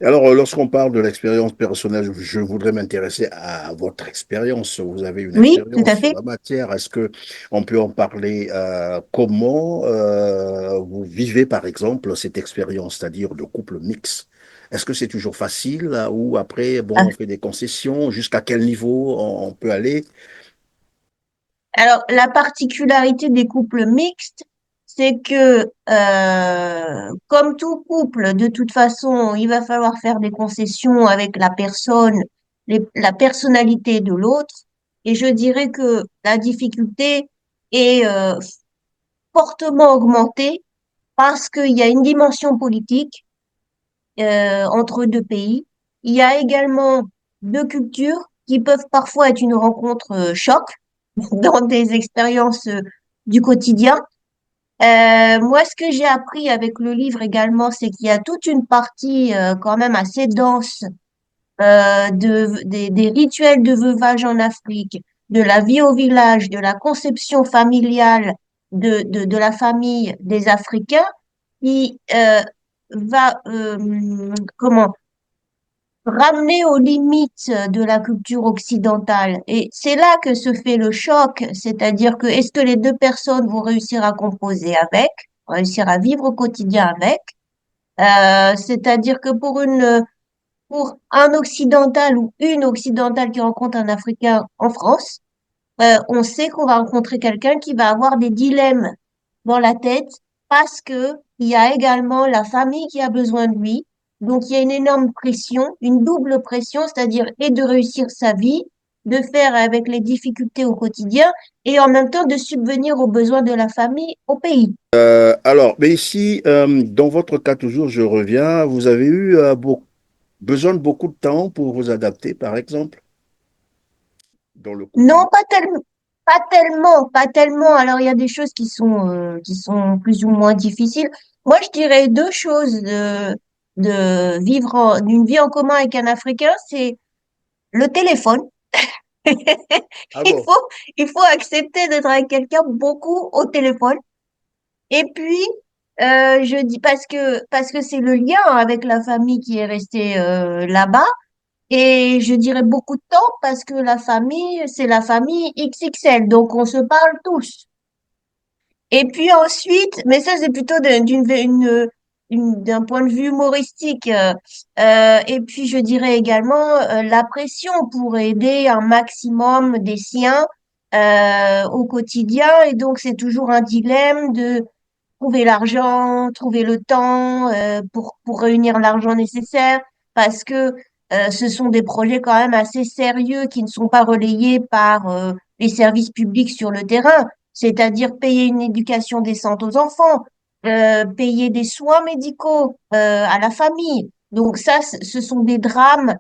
Alors, lorsqu'on parle de l'expérience personnelle, je voudrais m'intéresser à votre expérience. Vous avez une Oui, tout expérience à sur fait. la matière. Est-ce que on peut en parler? Comment vous vivez, par exemple, cette expérience, c'est-à-dire de couple mixte? Est-ce que c'est toujours facile ou après, bon, Ah, on fait des concessions? Jusqu'à quel niveau on peut aller? alors, la particularité des couples mixtes, c'est que, comme tout couple, de toute façon, il va falloir faire des concessions avec la personne, la personnalité de l'autre. Et je dirais que la difficulté est fortement augmentée parce qu'il y a une dimension politique entre deux pays. Il y a également deux cultures qui peuvent parfois être une rencontre choc dans des expériences du quotidien. Moi, ce que j'ai appris avec le livre également, c'est qu'il y a toute une partie quand même assez dense des rituels de veuvage en Afrique, de la vie au village, de la conception familiale de la famille des Africains, qui va comment ramener aux limites de la culture occidentale. Et c'est là que se fait le choc, c'est-à-dire que est-ce que les deux personnes vont réussir à composer avec, réussir à vivre au quotidien avec, c'est-à-dire que pour un occidental ou une occidentale qui rencontre un Africain en France, on sait qu'on va rencontrer quelqu'un qui va avoir des dilemmes dans la tête parce que il y a également la famille qui a besoin de lui. Donc, il y a une énorme pression, une double pression, c'est-à-dire et de réussir sa vie, de faire avec les difficultés au quotidien et en même temps de subvenir aux besoins de la famille au pays. Alors, mais ici, dans votre cas toujours, je reviens, vous avez eu besoin de beaucoup de temps pour vous adapter, par exemple, dans le couple. Non, pas tellement. Alors, il y a des choses qui sont plus ou moins difficiles. Moi, je dirais deux choses d'une vie en commun avec un Africain, c'est le téléphone. Ah Il bon? faut, il faut accepter d'être avec quelqu'un beaucoup au téléphone. Et puis, je dis parce que c'est le lien avec la famille qui est resté là-bas. Et je dirais beaucoup de temps parce que la famille, c'est la famille XXL, donc on se parle tous. Et puis ensuite, mais ça c'est plutôt d'un point de vue humoristique. Et puis je dirais également la pression pour aider un maximum des siens au quotidien. Et donc c'est toujours un dilemme de trouver l'argent, trouver le temps pour réunir l'argent nécessaire, parce que ce sont des projets quand même assez sérieux qui ne sont pas relayés par les services publics sur le terrain, c'est-à-dire payer une éducation décente aux enfants, payer des soins médicaux à la famille. Donc ça, ce sont des drames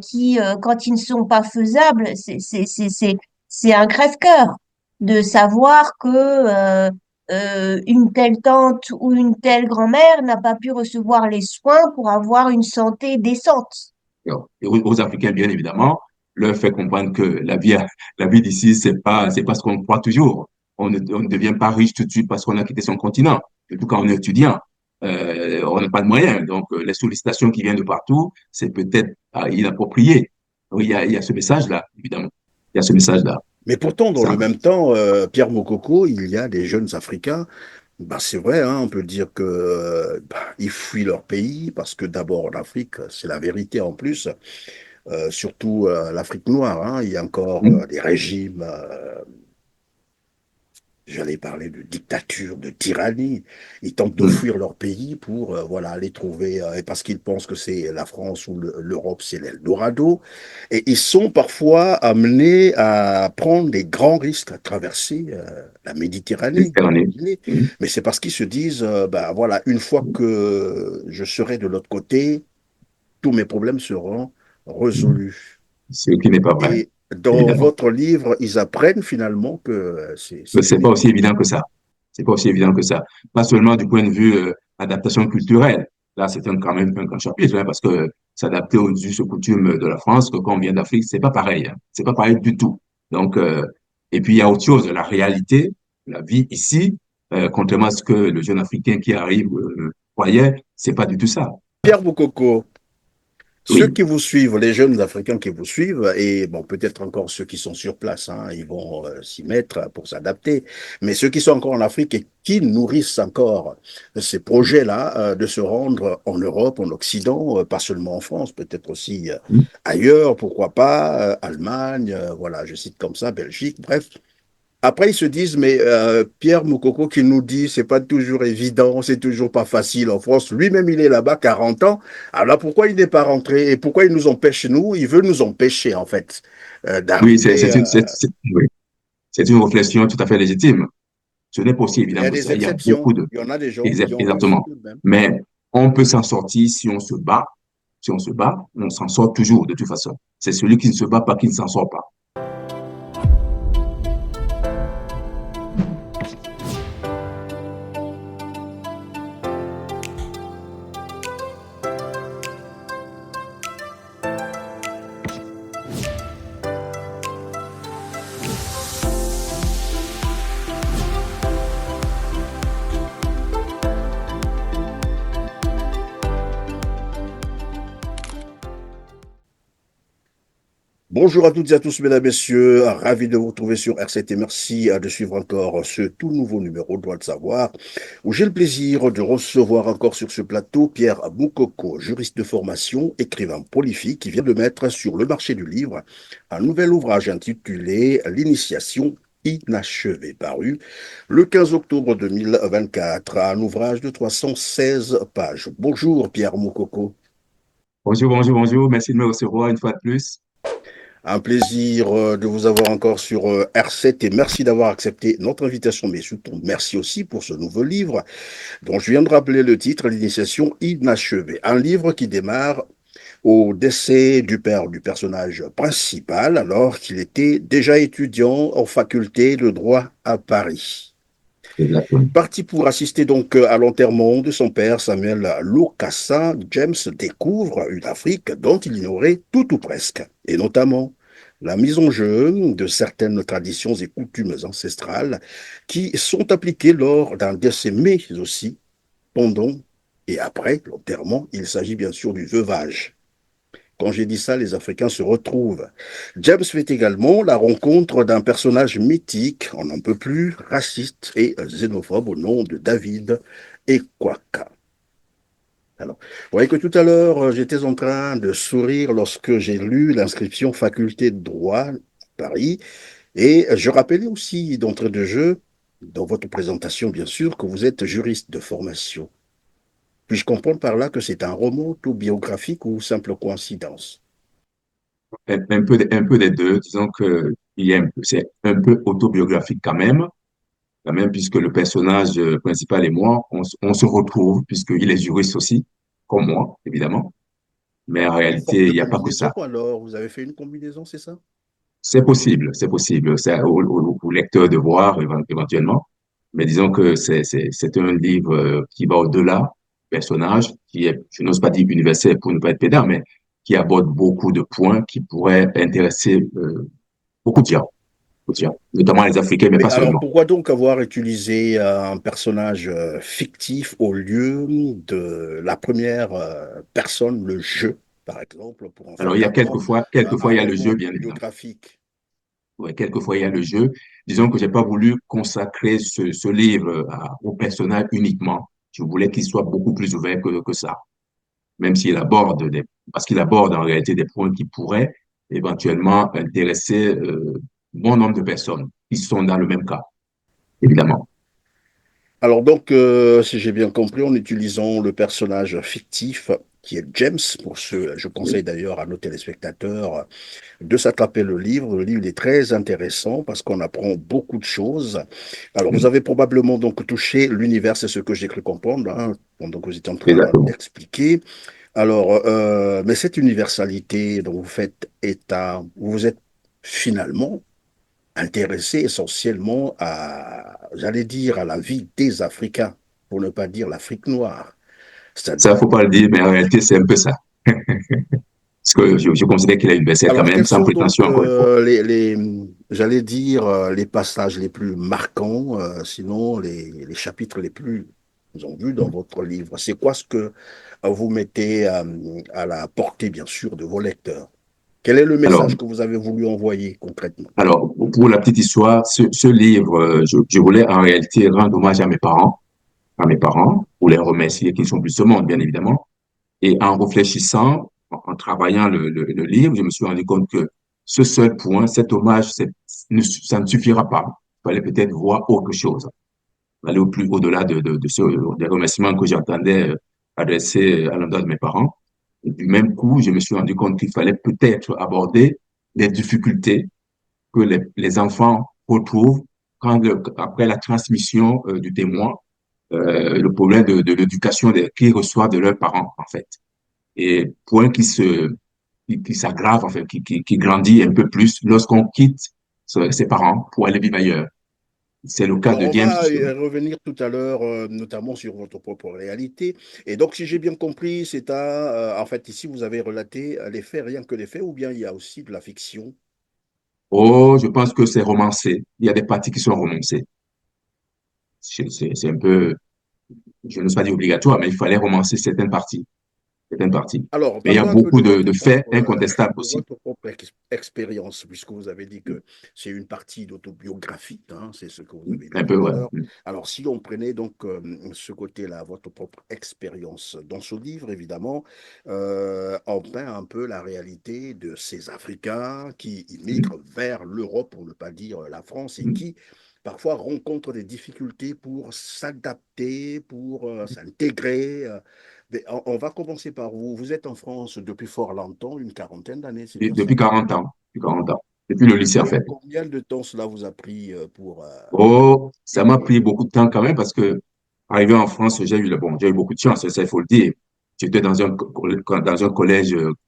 qui, quand ils ne sont pas faisables, c'est un crève-cœur de savoir que une telle tante ou une telle grand-mère n'a pas pu recevoir les soins pour avoir une santé décente. Et aux Africains, bien évidemment, leur fait comprendre que la vie d'ici, c'est pas ce qu'on croit toujours. On ne devient pas riche tout de suite parce qu'on a quitté son continent. Surtout quand on est étudiant. On n'a pas de moyens. Donc, les sollicitations qui viennent de partout, c'est peut-être inapproprié. Oui, il y a ce message-là, évidemment. Il y a ce message-là. Mais pourtant, dans Ça, le même temps, Pierre Mokoko, il y a des jeunes Africains, bah, c'est vrai, hein, on peut dire que bah, ils fuient leur pays parce que d'abord en Afrique, c'est la vérité en plus, surtout l'Afrique noire, hein, il y a encore oui, des régimes. J'allais parler de dictature, de tyrannie. Ils tentent de oui, fuir leur pays pour voilà, aller trouver, parce qu'ils pensent que c'est la France ou l'Europe, c'est l'Eldorado. Et ils sont parfois amenés à prendre des grands risques, à traverser la Méditerranée, Méditerranée. imaginez. Oui. Mais c'est parce qu'ils se disent, bah, voilà, une fois que je serai de l'autre côté, tous mes problèmes seront résolus. Ce qui n'est pas vrai, Et dans évidemment. votre livre, ils apprennent finalement que Mais ce c'est n'est pas pas aussi du tout. évident que ça. C'est pas aussi évident que ça. Pas seulement du point de vue adaptation culturelle. Là, c'est quand même un grand chapitre, hein, parce que s'adapter aux us et coutumes de la France, que quand on vient d'Afrique, c'est pas pareil. Hein. C'est pas pareil du tout. Donc, et puis il y a autre chose, la réalité, la vie ici, contrairement à ce que le jeune Africain qui arrive croyait, c'est pas du tout ça. Pierre Boukoko. Ceux Oui, qui vous suivent, les jeunes Africains qui vous suivent, et bon, peut-être encore ceux qui sont sur place, hein, ils vont s'y mettre pour s'adapter, mais ceux qui sont encore en Afrique et qui nourrissent encore ces projets-là de se rendre en Europe, en Occident, pas seulement en France, peut-être aussi ailleurs, pourquoi pas, Allemagne, voilà, je cite comme ça, Belgique, bref, après, ils se disent, mais Pierre Moukoko qui nous dit, c'est pas toujours évident, c'est toujours pas facile en France. Lui-même, il est là-bas 40 ans. Alors pourquoi il n'est pas rentré et pourquoi il nous empêche, nous? Il veut nous empêcher, en fait, oui, d'arriver. oui. C'est une réflexion tout à fait légitime. Ce n'est pas aussi Il y évident a que des ça. Il y a exceptions. beaucoup de... Il y en a des gens qui ont réussi Exactement. tout de même. Mais on peut s'en sortir si on se bat. Si on se bat, on s'en sort toujours de toute façon. C'est celui qui ne se bat pas qui ne s'en sort pas. Bonjour à toutes et à tous, mesdames, messieurs. Ravi de vous retrouver sur RCT. Merci de suivre encore ce tout nouveau numéro Droit de savoir, où j'ai le plaisir de recevoir encore sur ce plateau Pierre Moukoko, juriste de formation, écrivain prolifique, qui vient de mettre sur le marché du livre un nouvel ouvrage intitulé L'initiation inachevée, paru le 15 octobre 2024, un ouvrage de 316 pages. Bonjour Pierre Moukoko. Bonjour, bonjour, bonjour. Merci de me recevoir une fois de plus. Un plaisir de vous avoir encore sur R7 et merci d'avoir accepté notre invitation, mais surtout merci aussi pour ce nouveau livre dont je viens de rappeler le titre, L'initiation inachevée. Un livre qui démarre au décès du père du personnage principal alors qu'il était déjà étudiant en faculté de droit à Paris. Exactement. Parti pour assister donc à l'enterrement de son père, Samuel Lokassa, James découvre une Afrique dont il ignorait tout ou presque, et notamment la mise en jeu de certaines traditions et coutumes ancestrales qui sont appliquées lors d'un décès, mais aussi pendant et après l'enterrement. Il s'agit bien sûr du veuvage. Quand j'ai dit ça, les Africains se retrouvent. James fait également la rencontre d'un personnage mythique, on n'en peut plus, raciste et xénophobe au nom de David Ekwaka. Alors, vous voyez que tout à l'heure, j'étais en train de sourire lorsque j'ai lu l'inscription faculté de droit à Paris et je rappelais aussi d'entrée de jeu, dans votre présentation bien sûr, que vous êtes juriste de formation. Puis-je comprendre par là que c'est un roman tout biographique ou simple coïncidence? Un peu des deux. Disons que c'est un peu autobiographique quand même, puisque le personnage principal et moi, on se retrouve, puisqu'il est juriste aussi, comme moi, évidemment. Mais en Une réalité, forme il de n'y a pas que combinaison ça. alors? Vous avez fait une combinaison, c'est ça? C'est possible, c'est possible. C'est au lecteur de voir éventuellement. Mais disons que c'est un livre qui va au-delà du personnage, qui est, je n'ose pas dire universel pour ne pas être pédant, mais qui aborde beaucoup de points qui pourraient intéresser beaucoup de gens, notamment les Africains, mais Mais pas alors seulement. pourquoi donc avoir utilisé un personnage fictif au lieu de la première personne, le jeu, par exemple, pour en faire Alors, il y a d'abord quelquefois, un il y a le jeu, roman bien évidemment. biographique? Ouais, quelquefois, il y a le jeu. Disons que j'ai pas voulu consacrer ce livre au personnage uniquement. Je voulais qu'il soit beaucoup plus ouvert que ça. Même s'il aborde parce qu'il aborde en réalité des points qui pourraient éventuellement intéresser bon nombre de personnes qui sont dans le même cas, évidemment. Alors donc, si j'ai bien compris, en utilisant le personnage fictif qui est James, pour ce, je conseille Oui, d'ailleurs à nos téléspectateurs de s'attraper le livre. Le livre est très intéressant parce qu'on apprend beaucoup de choses. Alors, vous oui, avez probablement donc touché l'univers, c'est ce que j'ai cru comprendre, hein, pendant que vous étiez en train exactement. d'expliquer. Alors, mais cette universalité dont vous faites état, vous vous êtes finalement intéressé essentiellement à, j'allais dire, à la vie des Africains, pour ne pas dire l'Afrique noire. Ça, C'est-à-dire, faut pas le dire, mais en réalité, c'est un peu ça. Parce que je considère qu'il est universel quand alors, même, quels sans sont donc prétention, encore une fois. j'allais dire, les passages les plus marquants, sinon les chapitres les plus en vue dans votre livre? C'est quoi ce que vous mettez à la portée, bien sûr, de vos lecteurs? Quel est le Alors, message que vous avez voulu envoyer concrètement? alors, pour la petite histoire, ce livre, je voulais en réalité rendre hommage à mes parents, pour les remercier qui ne sont plus ce monde, bien évidemment. Et en réfléchissant, en travaillant le livre, je me suis rendu compte que ce seul point, cet hommage, ça ne suffira pas. Il fallait peut-être voir autre chose, aller au plus au-delà des remerciements que j'entendais adresser à l'endroit de mes parents. Et du même coup, je me suis rendu compte qu'il fallait peut-être aborder les difficultés que les enfants retrouvent après la transmission du témoin, le problème de l'éducation qu'ils reçoivent de leurs parents, en fait. Et point qui s'aggrave, enfin, qui grandit un peu plus lorsqu'on quitte ses parents pour aller vivre ailleurs. C'est le cas Alors, de on James, va justement. revenir tout à l'heure, notamment sur votre propre réalité. Et donc, si j'ai bien compris, en fait, ici, vous avez relaté les faits, rien que les faits, ou bien il y a aussi de la fiction? Oh, je pense que c'est romancé. Il y a des parties qui sont romancées. C'est un peu, je ne sais pas dire obligatoire, mais il fallait romancer certaines parties, certaines parties. Alors, Mais il y a parlons un peu beaucoup de faits incontestables de aussi. votre propre expérience, puisque vous avez dit que c'est une partie d'autobiographie, hein, c'est ce que vous avez dit Un peu, tout à ouais. l'heure. Alors, si on prenait donc ce côté-là, votre propre expérience, dans ce livre, évidemment, on peint un peu la réalité de ces Africains qui immigrent vers l'Europe, pour ne pas dire la France, et qui parfois rencontrent des difficultés pour s'adapter, pour s'intégrer. Mais on va commencer par vous. Vous êtes en France depuis fort longtemps, une quarantaine d'années, c'est bien Depuis ça? 40 ans, depuis 40 ans. Depuis le lycée, en fait. Combien de temps cela vous a pris pour Oh, ça m'a intégrer? pris beaucoup de temps quand même parce que, arrivé en France, j'ai eu beaucoup de chance, ça, il faut le dire. J'étais dans un collège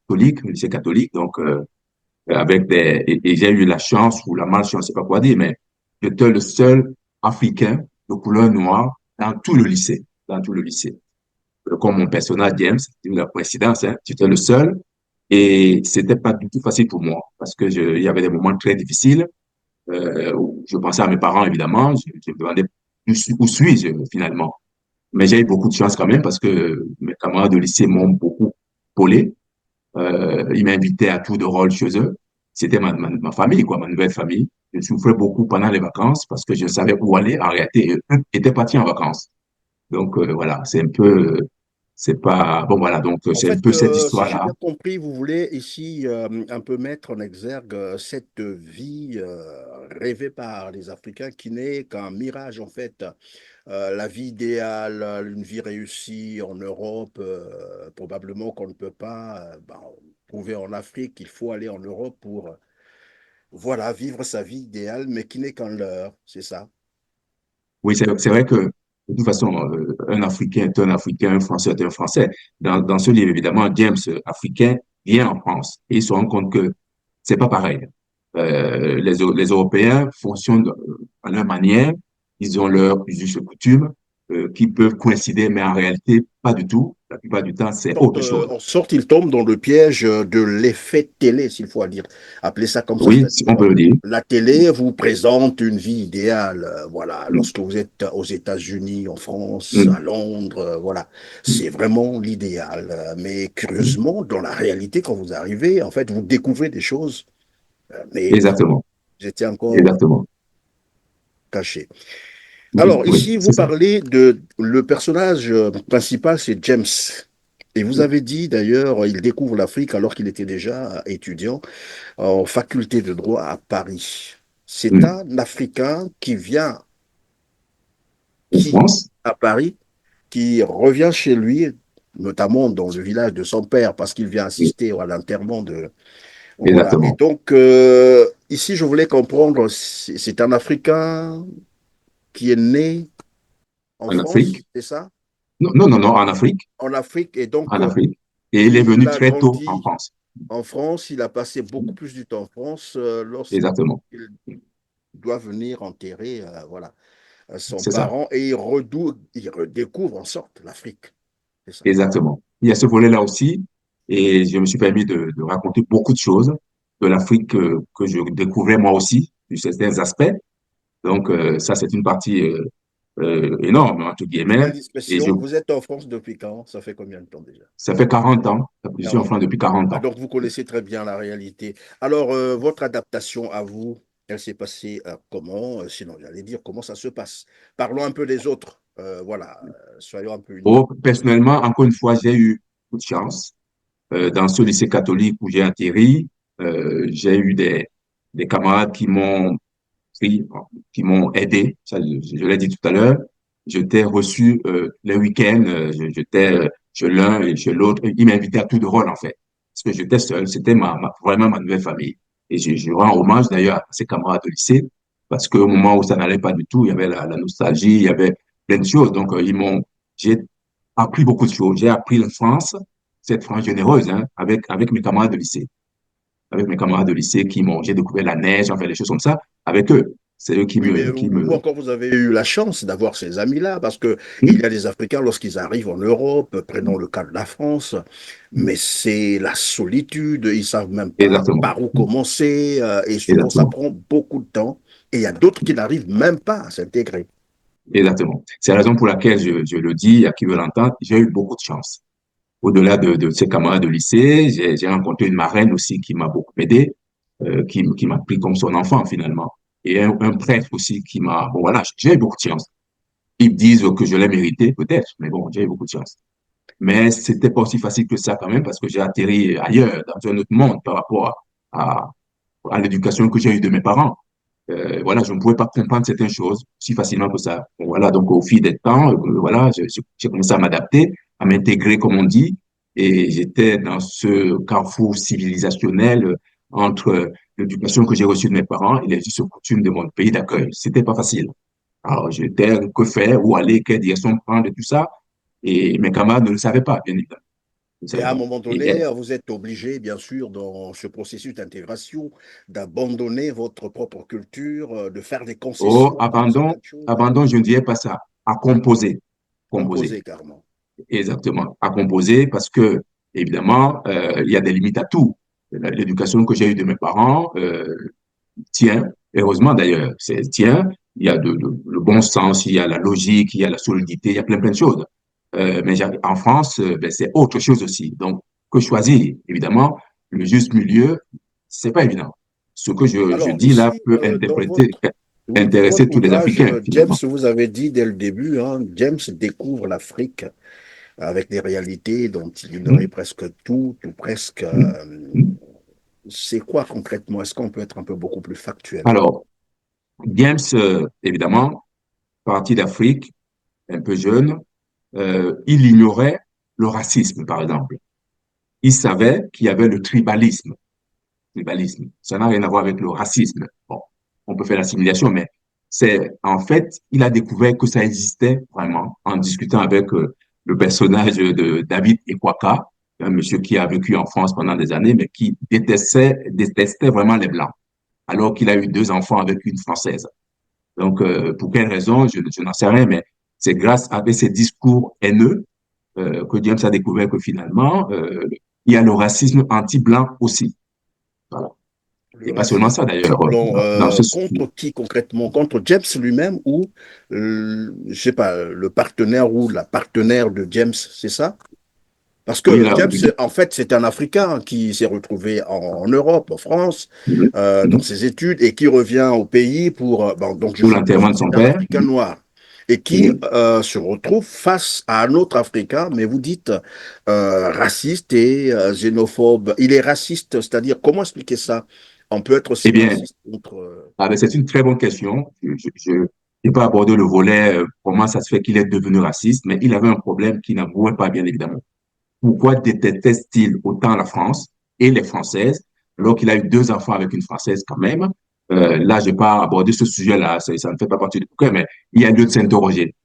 catholique, un lycée catholique, donc, et j'ai eu la chance ou la malchance, je ne sais pas quoi dire, mais j'étais le seul Africain de couleur noire dans tout le lycée, dans tout le lycée. Comme mon personnage James, la présidence, hein, j'étais le seul et c'était pas du tout facile pour moi parce que il y avait des moments très difficiles. Où je pensais à mes parents, évidemment. Je me demandais où suis-je finalement. Mais j'ai eu beaucoup de chance quand même parce que mes camarades de lycée m'ont beaucoup paulé. Ils m'invitaient à tour de rôle chez eux. C'était ma famille, quoi, ma nouvelle famille. Je souffrais beaucoup pendant les vacances parce que je savais où aller. En réalité, eux étaient partis en vacances. Donc, voilà, c'est pas, bon, voilà, donc En c'est un fait, peu cette si j'ai histoire-là. bien compris, vous voulez ici un peu mettre en exergue cette vie rêvée par les Africains qui n'est qu'un mirage en fait. La vie idéale, une vie réussie en Europe, probablement qu'on ne peut pas trouver en Afrique. Il faut aller en Europe pour voilà, vivre sa vie idéale, mais qui n'est qu'un leurre, c'est ça. Oui, c'est vrai que, de toute façon, un Africain est un Africain, un Français est un Français. Dans ce livre, évidemment, James, Africain, vient en France et il se rend compte que c'est pas pareil. Les Européens fonctionnent à leur manière, ils ont leurs us et coutumes qui peuvent coïncider, mais en réalité, pas du tout. La plupart du temps, c'est autre chose. En sorte, il tombe dans le piège de l'effet télé, s'il faut dire, appeler ça comme ça. Oui, C'est-à-dire, on peut le dire. la télé vous présente une vie idéale. Voilà, lorsque vous êtes aux États-Unis, en France, à Mm, Londres, voilà, mm, c'est vraiment l'idéal. Mais mm. curieusement, dans la réalité, quand vous arrivez, en fait, vous découvrez des choses, mais qui Exactement, vous étaient encore exactement. cachées. Oui, Alors, oui, ici, c'est vous ça. parlez de le personnage principal, c'est James. Et vous avez dit d'ailleurs, il découvre l'Afrique alors qu'il était déjà étudiant en faculté de droit à Paris. C'est Mm. un Africain qui vient En qui France, à Paris, qui revient chez lui, notamment dans le village de son père, parce qu'il vient oui, assister à l'enterrement de... Voilà. Et exactement. donc, ici, je voulais comprendre, c'est un Africain qui est né en En Afrique. France, c'est ça? Non, non, non, non, en Afrique. En Afrique, et donc, En Afrique. Et il est il venu a très tôt en grandi France. en France, il a passé beaucoup plus du temps en France Exactement. lorsqu'il doit venir enterrer voilà, son C'est ça. parent et il redécouvre en sorte l'Afrique. C'est ça. Exactement. Il y a ce volet-là aussi. Et je me suis permis de raconter beaucoup de choses de l'Afrique que je découvrais moi aussi, de certains aspects. Donc, ça, c'est une partie. énorme, entre Sans guillemets. Et indiscrétion, vous êtes en France depuis quand? Ça fait combien de temps déjà? ça fait 40 ans. Je suis en 40 France ans. depuis 40 Ah, ans. donc vous connaissez très bien la réalité. Alors, votre adaptation à vous, elle s'est passée comment? Sinon, j'allais dire comment ça se passe. Parlons un peu des autres. Voilà, soyons un peu unis. Oh, personnellement, encore une fois, j'ai eu beaucoup de chance. Dans ce lycée catholique où j'ai atterri, j'ai eu des camarades qui, qui m'ont aidé. Ça, je l'ai dit tout à l'heure. J'étais reçu les week-ends, j'étais chez l'un et chez l'autre. Ils m'invitaient à tout de rôle, en fait. Parce que j'étais seul. C'était vraiment ma nouvelle famille. Et je rends hommage d'ailleurs à ces camarades de lycée, parce qu'au moment où ça n'allait pas du tout, il y avait la nostalgie, il y avait plein de choses. Donc, j'ai appris beaucoup de choses. J'ai appris la France, cette France généreuse, hein, avec mes camarades de lycée, avec mes camarades de lycée j'ai découvert la neige, enfin, des choses comme ça, avec eux. C'est eux Oui, mais vous encore, vous avez eu la chance d'avoir ces amis-là, parce que il y a des Africains, lorsqu'ils arrivent en Europe, prenons le cas de la France, mais c'est la solitude, ils savent même pas exactement, par où commencer, et souvent ça exactement, prend beaucoup de temps, et il y a d'autres qui n'arrivent même pas à s'intégrer. exactement. C'est la raison pour laquelle je le dis à qui veut l'entendre, j'ai eu beaucoup de chance. Au-delà de ces camarades de lycée, j'ai rencontré une marraine aussi qui m'a beaucoup aidé, qui m'a pris comme son enfant finalement. Et un prêtre aussi qui m'a, bon voilà, j'ai eu beaucoup de chance. Ils disent que je l'ai mérité, peut-être, mais bon, j'ai eu beaucoup de chance. Mais c'était pas aussi facile que ça quand même parce que j'ai atterri ailleurs, dans un autre monde par rapport à l'éducation que j'ai eue de mes parents. Voilà, je ne pouvais pas comprendre certaines choses si facilement que ça. Bon, voilà, donc au fil des temps, voilà, j'ai commencé à m'adapter, à m'intégrer, comme on dit, et j'étais dans ce carrefour civilisationnel entre l'éducation que j'ai reçue de mes parents et les us et coutumes de mon pays d'accueil. C'était pas facile. Alors, j'étais que faire, où aller, quelle direction prendre et tout ça. Et mes camarades ne le savaient pas, bien évidemment. Ils ne Et savaient à un pas. moment Et donné, vous êtes obligé, bien sûr, dans ce processus d'intégration, d'abandonner votre propre culture, de faire des oh, concessions dans certaines choses, abandon, je ne dirais pas ça. À composer. Composer. composer carrément. Exactement. À composer parce que, évidemment, il y a des limites à tout. L'éducation que j'ai eue de mes parents tient, heureusement d'ailleurs, c'est tient. Il y a le bon sens, il y a la logique, il y a la solidité, il y a plein de choses. Mais en France, ben, c'est autre chose aussi. Donc, que choisir? Évidemment, le juste milieu, c'est pas évident. Ce que je Alors, dis là ici, peut oui, dans intéresser votre tous les ouvrage, Africains, James, finalement. vous avez dit dès le début, hein, James découvre l'Afrique avec des réalités dont il ignorait Hmm, presque tout, ou presque. hmm, hmm. C'est quoi concrètement? Est-ce qu'on peut être un peu beaucoup plus factuel? Alors, James, évidemment, parti d'Afrique, un peu jeune, il ignorait le racisme, par exemple. Il savait qu'il y avait le tribalisme. Tribalisme. Ça n'a rien à voir avec le racisme. Bon, on peut faire l'assimilation, mais en fait, il a découvert que ça existait vraiment en discutant avec le personnage de David Ekwaka, un monsieur qui a vécu en France pendant des années, mais qui détestait vraiment les Blancs, alors qu'il a eu deux enfants avec une Française. Donc, pour quelle raison, je n'en sais rien, mais c'est grâce à ces discours haineux que James a découvert que finalement, il y a le racisme anti-blanc aussi. Voilà. Le Et pas seulement racisme ça d'ailleurs. anti-blanc, Dans ce, contre qui concrètement? Contre James lui-même ou, je sais pas, le partenaire ou la partenaire de James, c'est ça? Parce oui, que là, James, en fait, c'est un Africain qui s'est retrouvé en Europe, en France, dans ses études, et qui revient au pays pour, bon, donc je pour suppose l'enterrement que de son c'est un père. Africain noir, et qui Oui. se retrouve face à un autre Africain, mais vous dites raciste et xénophobe. Il est raciste, c'est-à-dire, comment expliquer ça? On peut être Eh aussi bien, raciste contre... c'est une très bonne question. Je n'ai pas abordé le volet comment ça se fait qu'il est devenu raciste, mais il avait un problème qu'il n'avouait pas, bien évidemment. Pourquoi détestait-il autant la France et les Françaises, alors qu'il a eu deux enfants avec une Française quand même? Là, je n'ai pas abordé ce sujet-là, ça ne fait pas partie du bouquin, mais il y a lieu de s'interroger.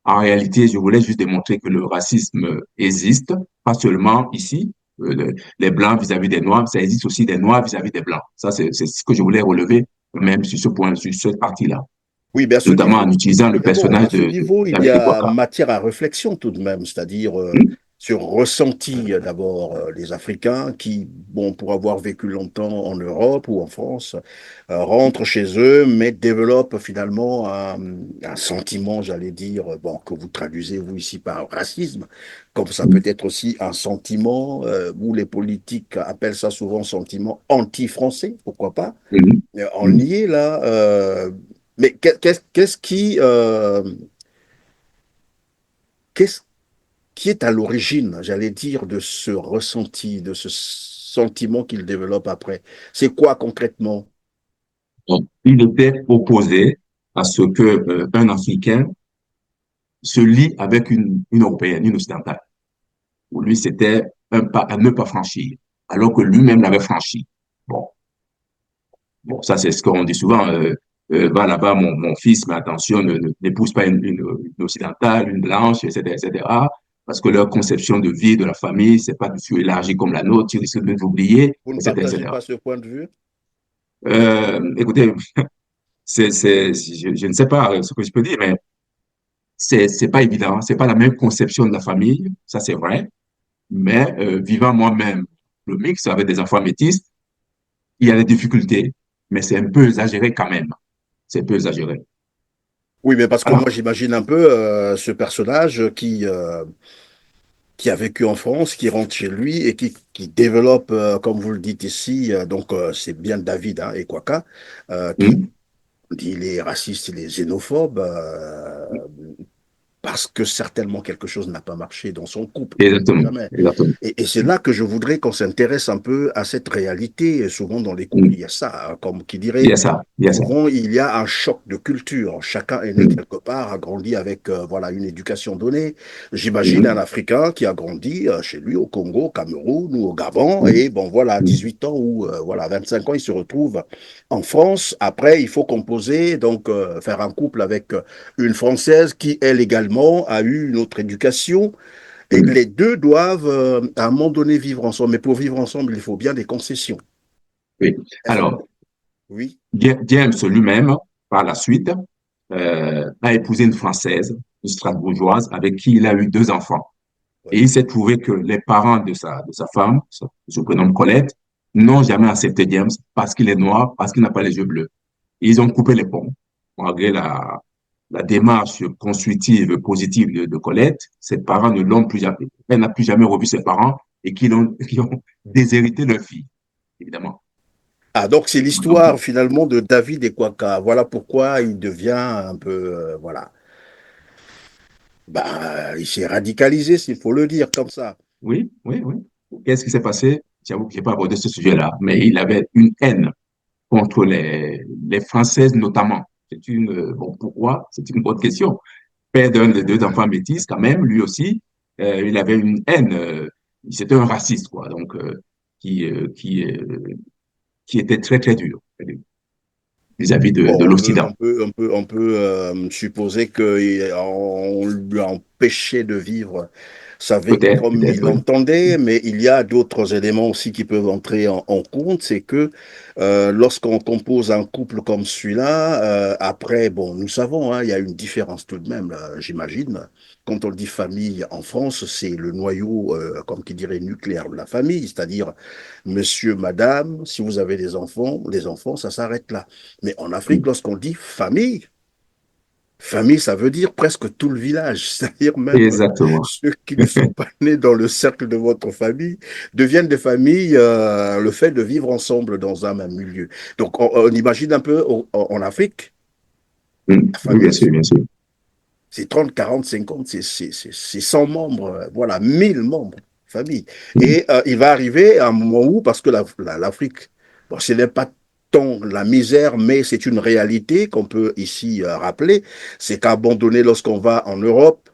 En réalité, je voulais juste démontrer que le racisme existe, pas seulement ici, les Blancs vis-à-vis des Noirs, ça existe aussi des Noirs vis-à-vis des Blancs. Ça, c'est ce que je voulais relever, même sur ce point, sur cette partie-là, Oui, mais à ce notamment en niveau, utilisant le mais bon, à personnage ce de niveau, il y David a Ekwaka. matière à réflexion tout de même, c'est-à-dire, Hmm? sur ressenti d'abord les Africains qui, bon, pour avoir vécu longtemps en Europe ou en France, rentrent chez eux, mais développent finalement un sentiment, j'allais dire, bon, que vous traduisez vous ici par racisme, comme ça peut être aussi un sentiment où les politiques appellent ça souvent sentiment anti-français, pourquoi pas, Mhm. en Mhm. lié là. Mais qu'est-ce qu'est-ce qui est à l'origine, j'allais dire, de ce ressenti, de ce sentiment qu'il développe après? C'est quoi concrètement? Donc, il était opposé à ce que un Africain se lie avec une Européenne, une Occidentale. Pour lui, c'était un pas à ne pas franchir, alors que lui-même l'avait franchi. Bon, bon, ça c'est ce qu'on dit souvent. Va là-bas, mon fils, mais attention, n'épouse pas une occidentale, une blanche, etc., etc. Parce que leur conception de vie, de la famille, c'est pas du tout élargi comme la nôtre, ils risquent de nous oublier, Vous ne etc., partagez etc. pas ce point de vue? Écoutez, je ne sais pas ce que je peux dire, mais c'est pas évident. C'est pas la même conception de la famille, ça c'est vrai. Mais vivant moi-même le mix avec des enfants métis, il y a des difficultés, mais c'est un peu exagéré quand même. C'est un peu exagéré. Oui, mais parce que moi Alors, j'imagine un peu ce personnage qui a vécu en France, qui rentre chez lui et qui développe, comme vous le dites ici, donc c'est bien David hein, et Kwaka, qui hum, dit il est raciste, il est xénophobe, parce que certainement quelque chose n'a pas marché dans son couple. On ne sait exactement, jamais. exactement. Et c'est là que je voudrais qu'on s'intéresse un peu à cette réalité. Et souvent dans les couples, Hum, il y a ça, hein, comme qui il y dirait, a ça, il y a ça. souvent il y a un choc de culture. Chacun est né Hum, quelque part, a grandi avec voilà une éducation donnée. J'imagine un hum, Africain qui a grandi chez lui au Congo, au Cameroun ou au Gabon. hum, Et bon voilà, hum, 18 ans ou voilà 25 ans, il se retrouve en France. Après, il faut composer, donc faire un couple avec une Française qui, elle également, a eu une autre éducation. Et hum. les deux doivent, à un moment donné, vivre ensemble. Mais pour vivre ensemble, il faut bien des concessions. Oui. Est-ce que... Alors, Oui, James lui-même, par la suite, a épousé une Française, une Strasbourgeoise, avec qui il a eu deux enfants. Et oui. il s'est trouvé que les parents de sa femme, se prénomme Colette, n'ont jamais accepté James parce qu'il est noir, parce qu'il n'a pas les yeux bleus. Et ils ont coupé les ponts. Malgré la démarche constructive, positive de Colette, ses parents ne l'ont plus jamais, elle n'a plus jamais revu ses parents et qui ont déshérité leur fille, évidemment. Ah, donc c'est Donc, l'histoire finalement de David et Kwaka. Voilà pourquoi il devient un peu, voilà. Ben, il s'est radicalisé, s'il faut le dire comme ça. oui, oui, oui. Qu'est-ce qui s'est passé? J'avoue que je n'ai pas abordé ce sujet-là, mais il avait une haine contre les Françaises notamment. C'est une, bon, pourquoi? C'est une bonne question. Père d'un des deux enfants métis, quand même, lui aussi, il avait une haine. C'était un raciste, quoi. Donc, qui, euh, qui, euh, qui était très, très dur vis-à-vis de Bon, l'Occident. on peut supposer qu'on lui a empêché de vivre sa vie Peut-être, comme il peut-être, oui. l'entendait, mais il y a d'autres éléments aussi qui peuvent entrer en compte. C'est que lorsqu'on compose un couple comme celui-là, après, bon, nous savons, hein, il y a une différence tout de même, là, j'imagine. Quand on dit famille en France, c'est le noyau, comme qui dirait, nucléaire de la famille, c'est-à-dire monsieur, madame, si vous avez des enfants, les enfants, ça s'arrête là. Mais en Afrique, lorsqu'on dit famille, famille, ça veut dire presque tout le village, c'est-à-dire même Exactement. ceux qui ne sont pas nés dans le cercle de votre famille deviennent des familles, le fait de vivre ensemble dans un même milieu. Donc on imagine un peu en Afrique, la Oui, famille, bien sûr, bien sûr. c'est 30, 40, 50, c'est 100 membres, voilà, 1000 membres, famille. Mm. Et il va arriver un moment où, parce que l'Afrique, bon, ce n'est pas tant la misère, mais c'est une réalité qu'on peut ici rappeler, c'est qu'à un moment donné, lorsqu'on va en Europe,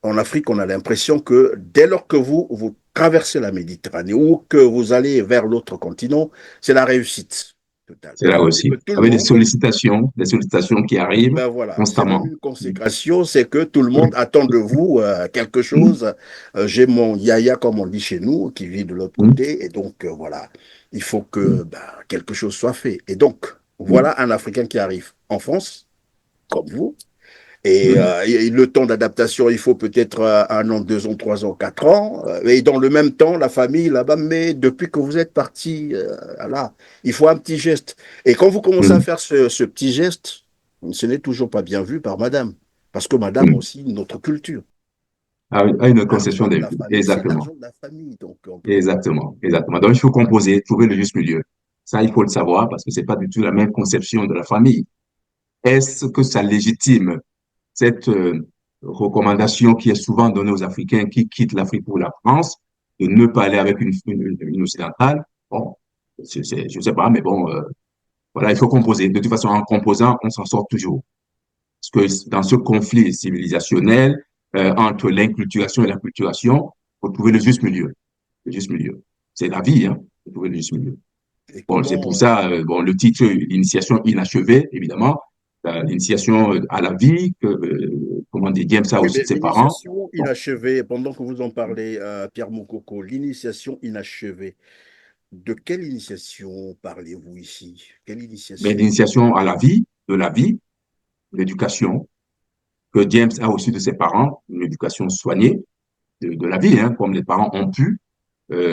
en Afrique, on a l'impression que dès lors que vous traversez la Méditerranée ou que vous allez vers l'autre continent, c'est la réussite totale. C'est là Et que aussi. tout le Avec monde des sollicitations qui arrivent ben voilà, c'est même constamment. une consécration, c'est que tout le monde Mm. attend de vous quelque Mm. chose. J'ai mon yaya, comme on dit chez nous, qui vit de l'autre Mm. côté, et donc voilà, il faut que Mm. ben, quelque chose soit fait. Et donc, Mm. voilà un Africain qui arrive en France, comme vous, Mhm. Et le temps d'adaptation, il faut peut-être 1 an, 2 ans, 3 ans, 4 ans. Et dans le même temps, la famille là-bas, mais depuis que vous êtes parti, là, il faut un petit geste. Et quand vous commencez à Mhm. faire ce petit geste, ce n'est toujours pas bien vu par madame. Parce que madame a Mhm. aussi notre culture. À une conception L'argent de des la vies. famille, c'est Exactement. l'argent de la famille. Donc, on peut pas. Exactement. Exactement. Donc, il faut composer, trouver le juste milieu. Ça, il faut le savoir parce que c'est pas du tout la même conception de la famille. Est-ce que ça légitime cette recommandation qui est souvent donnée aux Africains qui quittent l'Afrique pour la France de ne pas aller avec une occidentale? Bon, je sais pas, mais bon, voilà, il faut composer. De toute façon, en composant, on s'en sort toujours. Parce que dans ce conflit civilisationnel entre l'inculturation et la culturation, il faut trouver le juste milieu. Le juste milieu. C'est la vie, hein. Il faut trouver le juste milieu. Et Bon, c'est pour comment, ça, bon, le titre, l'initiation inachevée, évidemment, l'initiation à la vie, que, comment dire, James a oui, aussi mais de ses parents. l'initiation Bon, inachevée, pendant que vous en parlez, Pierre Moukoko, l'initiation inachevée, de quelle initiation parlez-vous ici? Quelle mais initiation? l'initiation à la vie, de la vie, l'éducation, que James a aussi de ses parents, une éducation soignée de la vie, hein, comme les parents ont pu,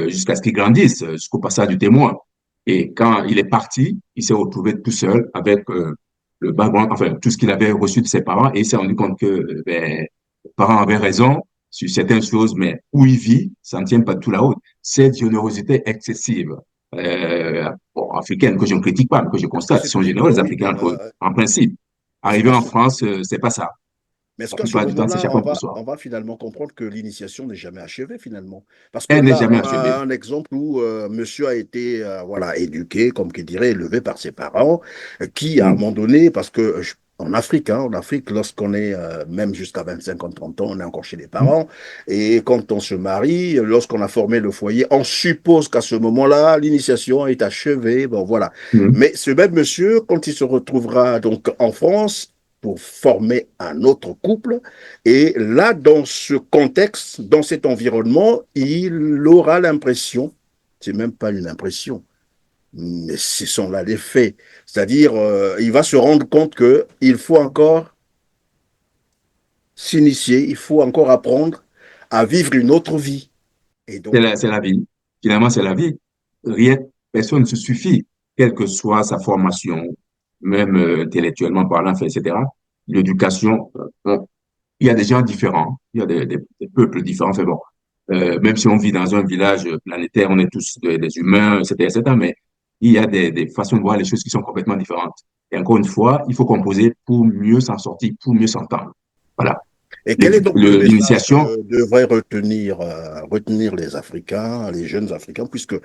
jusqu'à ce qu'il grandisse, jusqu'au passage du témoin. Et quand il est parti, il s'est retrouvé tout seul avec le background, enfin, tout ce qu'il avait reçu de ses parents et il s'est rendu compte que ben, les parents avaient raison sur certaines choses, mais où il vit, ça ne tient pas tout là-haut. Cette générosité excessive, bon, africaine, que je ne critique pas, mais que je Est-ce que constate, ils c'est sont une généreux, les économie? Africains, en principe. C'est Arriver à en ce France, c'est pas ça. Mais est-ce La qu'à ce plupart du temps, c'est moment-là, chacun pour soi. on va finalement comprendre que l'initiation n'est jamais achevée finalement? Parce que Elle n'est là, jamais on achevée. a un exemple où monsieur a été voilà, éduqué, comme qui dirait, élevé par ses parents, qui à un Mm. moment donné, parce que en Afrique, hein, en Afrique, lorsqu'on est même jusqu'à 25 ans, 30 ans, on est encore chez les Mm. parents. Et quand on se marie, lorsqu'on a formé le foyer, on suppose qu'à ce moment-là, l'initiation est achevée. Bon, voilà. Mm. Mais ce même monsieur, quand il se retrouvera donc en France, pour former un autre couple. Et là, dans ce contexte, dans cet environnement, il aura l'impression, c'est même pas une impression, mais ce sont là les faits. C'est-à-dire, il va se rendre compte que il faut encore s'initier, il faut encore apprendre à vivre une autre vie. Et donc, C'est la vie. Finalement, c'est la vie. Rien, personne ne se suffit, quelle que soit sa formation, même intellectuellement parlant, enfin, etc. L'éducation, bon, il y a des gens différents, il y a des peuples différents. Enfin, bon, même si on vit dans un village planétaire, on est tous des humains, etc., etc., mais il y a des façons de voir les choses qui sont complètement différentes. Et encore une fois, il faut composer pour mieux s'en sortir, pour mieux s'entendre. Voilà. et quel est donc le message L'initiation, que devraient retenir les Africains, les jeunes Africains, puisque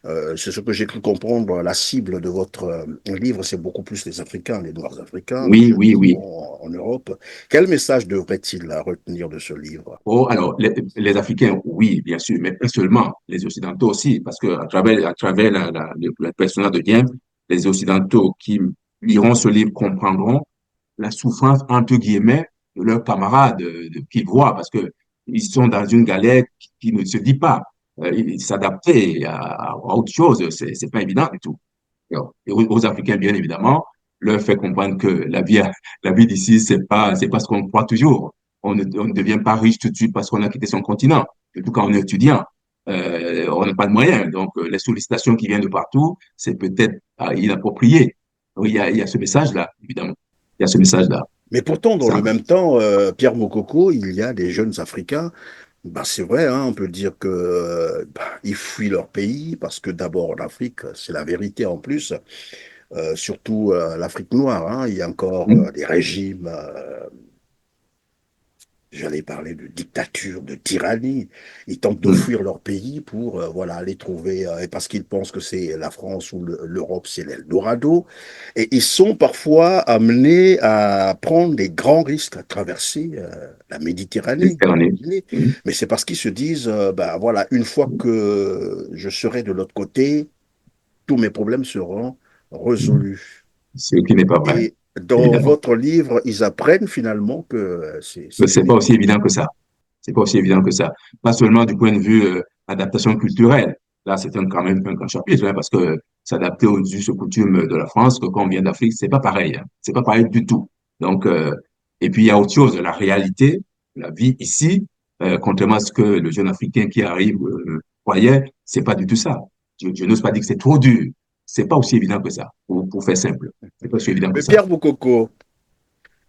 c'est ce que j'ai cru comprendre, la cible de votre livre, c'est beaucoup plus les Africains, les Noirs africains, les oui, jeunes oui, qui oui. sont en Europe. Quel message devraient-ils retenir de ce livre? Oh, alors, les Africains, oui, bien sûr, mais pas seulement, les Occidentaux aussi, parce que à travers le personnage de James, les Occidentaux qui liront ce livre comprendront la souffrance, entre guillemets, de leurs camarades qu'ils voient, parce que ils sont dans une galère qui ne se dit pas. S'adapter à autre chose, c'est pas évident du tout. Et aux Africains, bien évidemment, leur fait comprendre que la vie d'ici, c'est pas ce qu'on croit toujours. On ne devient pas riche tout de suite parce qu'on a quitté son continent. Surtout quand on est étudiant. On n'a pas de moyens. Donc, les sollicitations qui viennent de partout, c'est peut-être inapproprié. Oui, il y a ce message-là, évidemment. Il y a ce message-là. Mais pourtant, dans Ça, le même temps, Pierre Mokoko, il y a des jeunes Africains. Bah, c'est vrai, hein, on peut dire que ils fuient leur pays parce que d'abord en Afrique, c'est la vérité en plus, surtout l'Afrique noire, hein, il y a encore hmm, des régimes. J'allais parler de dictature, de tyrannie. Ils tentent de hmm, fuir leur pays pour voilà, aller trouver, parce qu'ils pensent que c'est la France ou l'Europe, c'est l'Eldorado. Et ils sont parfois amenés à prendre des grands risques, à traverser la Méditerranée, Méditerranée. imaginez. Hmm. Mais c'est parce qu'ils se disent, bah, voilà, une fois que je serai de l'autre côté, tous mes problèmes seront Hmm. résolus. Ce qui n'est pas vrai, Et dans évidemment. votre livre, ils apprennent finalement que Mais ce c'est n'est pas pas aussi évident. évident que ça. C'est pas aussi évident que ça. Pas seulement du point de vue adaptation culturelle. Là, c'est quand même un grand chapitre, hein, parce que s'adapter aux us et coutumes de la France, que quand on vient d'Afrique, c'est pas pareil. Hein. C'est pas pareil du tout. Donc, Et puis, il y a autre chose, la réalité, la vie ici, contrairement à ce que le jeune Africain qui arrive croyait, c'est pas du tout ça. Je n'ose pas dire que c'est trop dur. C'est pas aussi évident que ça, pour faire simple. C'est pas aussi évident que Mais ça. Pierre Bokoko,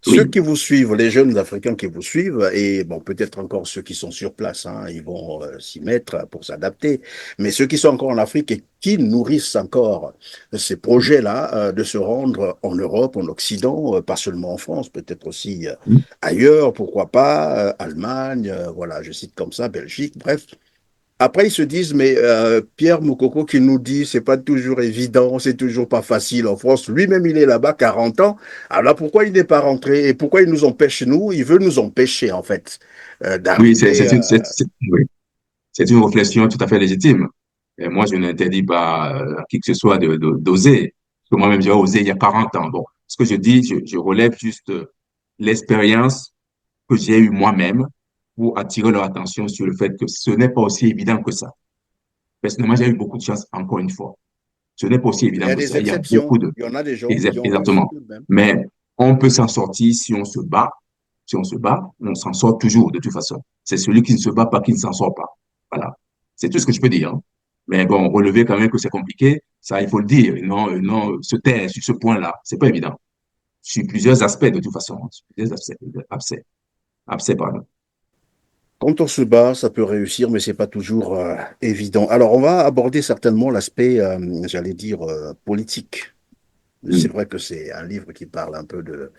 ceux Oui, qui vous suivent, les jeunes Africains qui vous suivent, et bon, peut-être encore ceux qui sont sur place, hein, ils vont s'y mettre pour s'adapter, mais ceux qui sont encore en Afrique et qui nourrissent encore ces projets-là de se rendre en Europe, en Occident, pas seulement en France, peut-être aussi ailleurs, pourquoi pas, Allemagne, voilà, je cite comme ça, Belgique, bref. Après, ils se disent, mais Pierre Moukoko qui nous dit, c'est pas toujours évident, c'est toujours pas facile en France. Lui-même, il est là-bas 40 ans. Alors là, pourquoi il n'est pas rentré et pourquoi il nous empêche, nous? Il veut nous empêcher, en fait, oui, d'arriver. oui. C'est une réflexion tout à fait légitime. Et moi, je n'interdis pas à qui que ce soit d'oser. Parce que moi-même, j'ai osé il y a 40 ans. Bon, ce que je dis, je relève juste l'expérience que j'ai eue moi-même pour attirer leur attention sur le fait que ce n'est pas aussi évident que ça. Personnellement, j'ai eu beaucoup de chance, encore une fois. Ce n'est pas aussi Il y évident a que des ça. Il y a beaucoup exceptions. de... Il y en a des gens qui ont réussi Exactement. tout de même. Mais on peut s'en sortir si on se bat. Si on se bat, on s'en sort toujours de toute façon. C'est celui qui ne se bat pas qui ne s'en sort pas. Voilà. C'est tout ce que je peux dire, hein. Mais bon, relever quand même que c'est compliqué, ça, il faut le dire. Non, non, se taire sur ce point-là, c'est pas évident. Sur plusieurs aspects, de toute façon. Sur plusieurs aspects, pardon. Quand on se bat, ça peut réussir, mais c'est pas toujours évident. Alors, on va aborder certainement l'aspect, j'allais dire, politique. C'est Mm. vrai que c'est un livre qui parle un peu de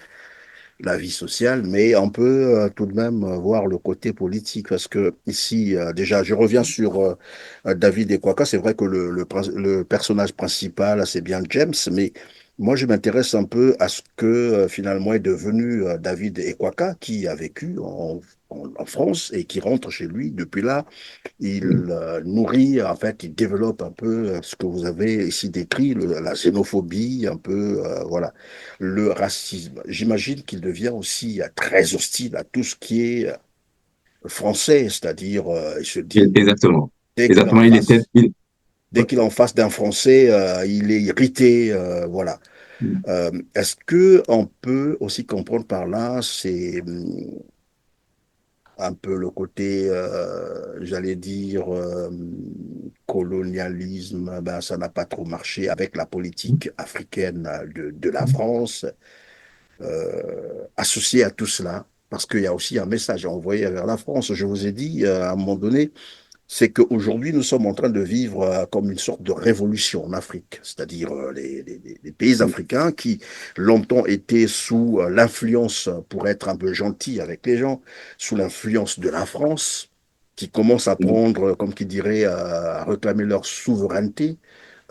la vie sociale, mais on peut tout de même voir le côté politique parce que ici, déjà, je reviens sur David Ekwaka. C'est vrai que le personnage principal, c'est bien James, mais moi, je m'intéresse un peu à ce que finalement est devenu David Ekwaka, qui a vécu en France et qui rentre chez lui depuis là. Il Oui, nourrit, en fait, il développe un peu ce que vous avez ici décrit, la xénophobie, un peu, voilà, le racisme. J'imagine qu'il devient aussi très hostile à tout ce qui est français, c'est-à-dire, il se dit, exactement. dès qu'il est en Exactement, il était... face, dès qu'il est en face d'un Français, il est irrité, voilà. Est-ce que on peut aussi comprendre par là, c'est un peu le côté, j'allais dire, colonialisme, ben, ça n'a pas trop marché avec la politique africaine de la France, associée à tout cela, parce qu'il y a aussi un message à envoyer vers la France. Je vous ai dit à un moment donné, c'est qu'aujourd'hui, nous sommes en train de vivre comme une sorte de révolution en Afrique, c'est-à-dire les pays africains qui longtemps étaient sous l'influence, pour être un peu gentil avec les gens, sous l'influence de la France, qui commence à prendre, comme qui dirait, à réclamer leur souveraineté.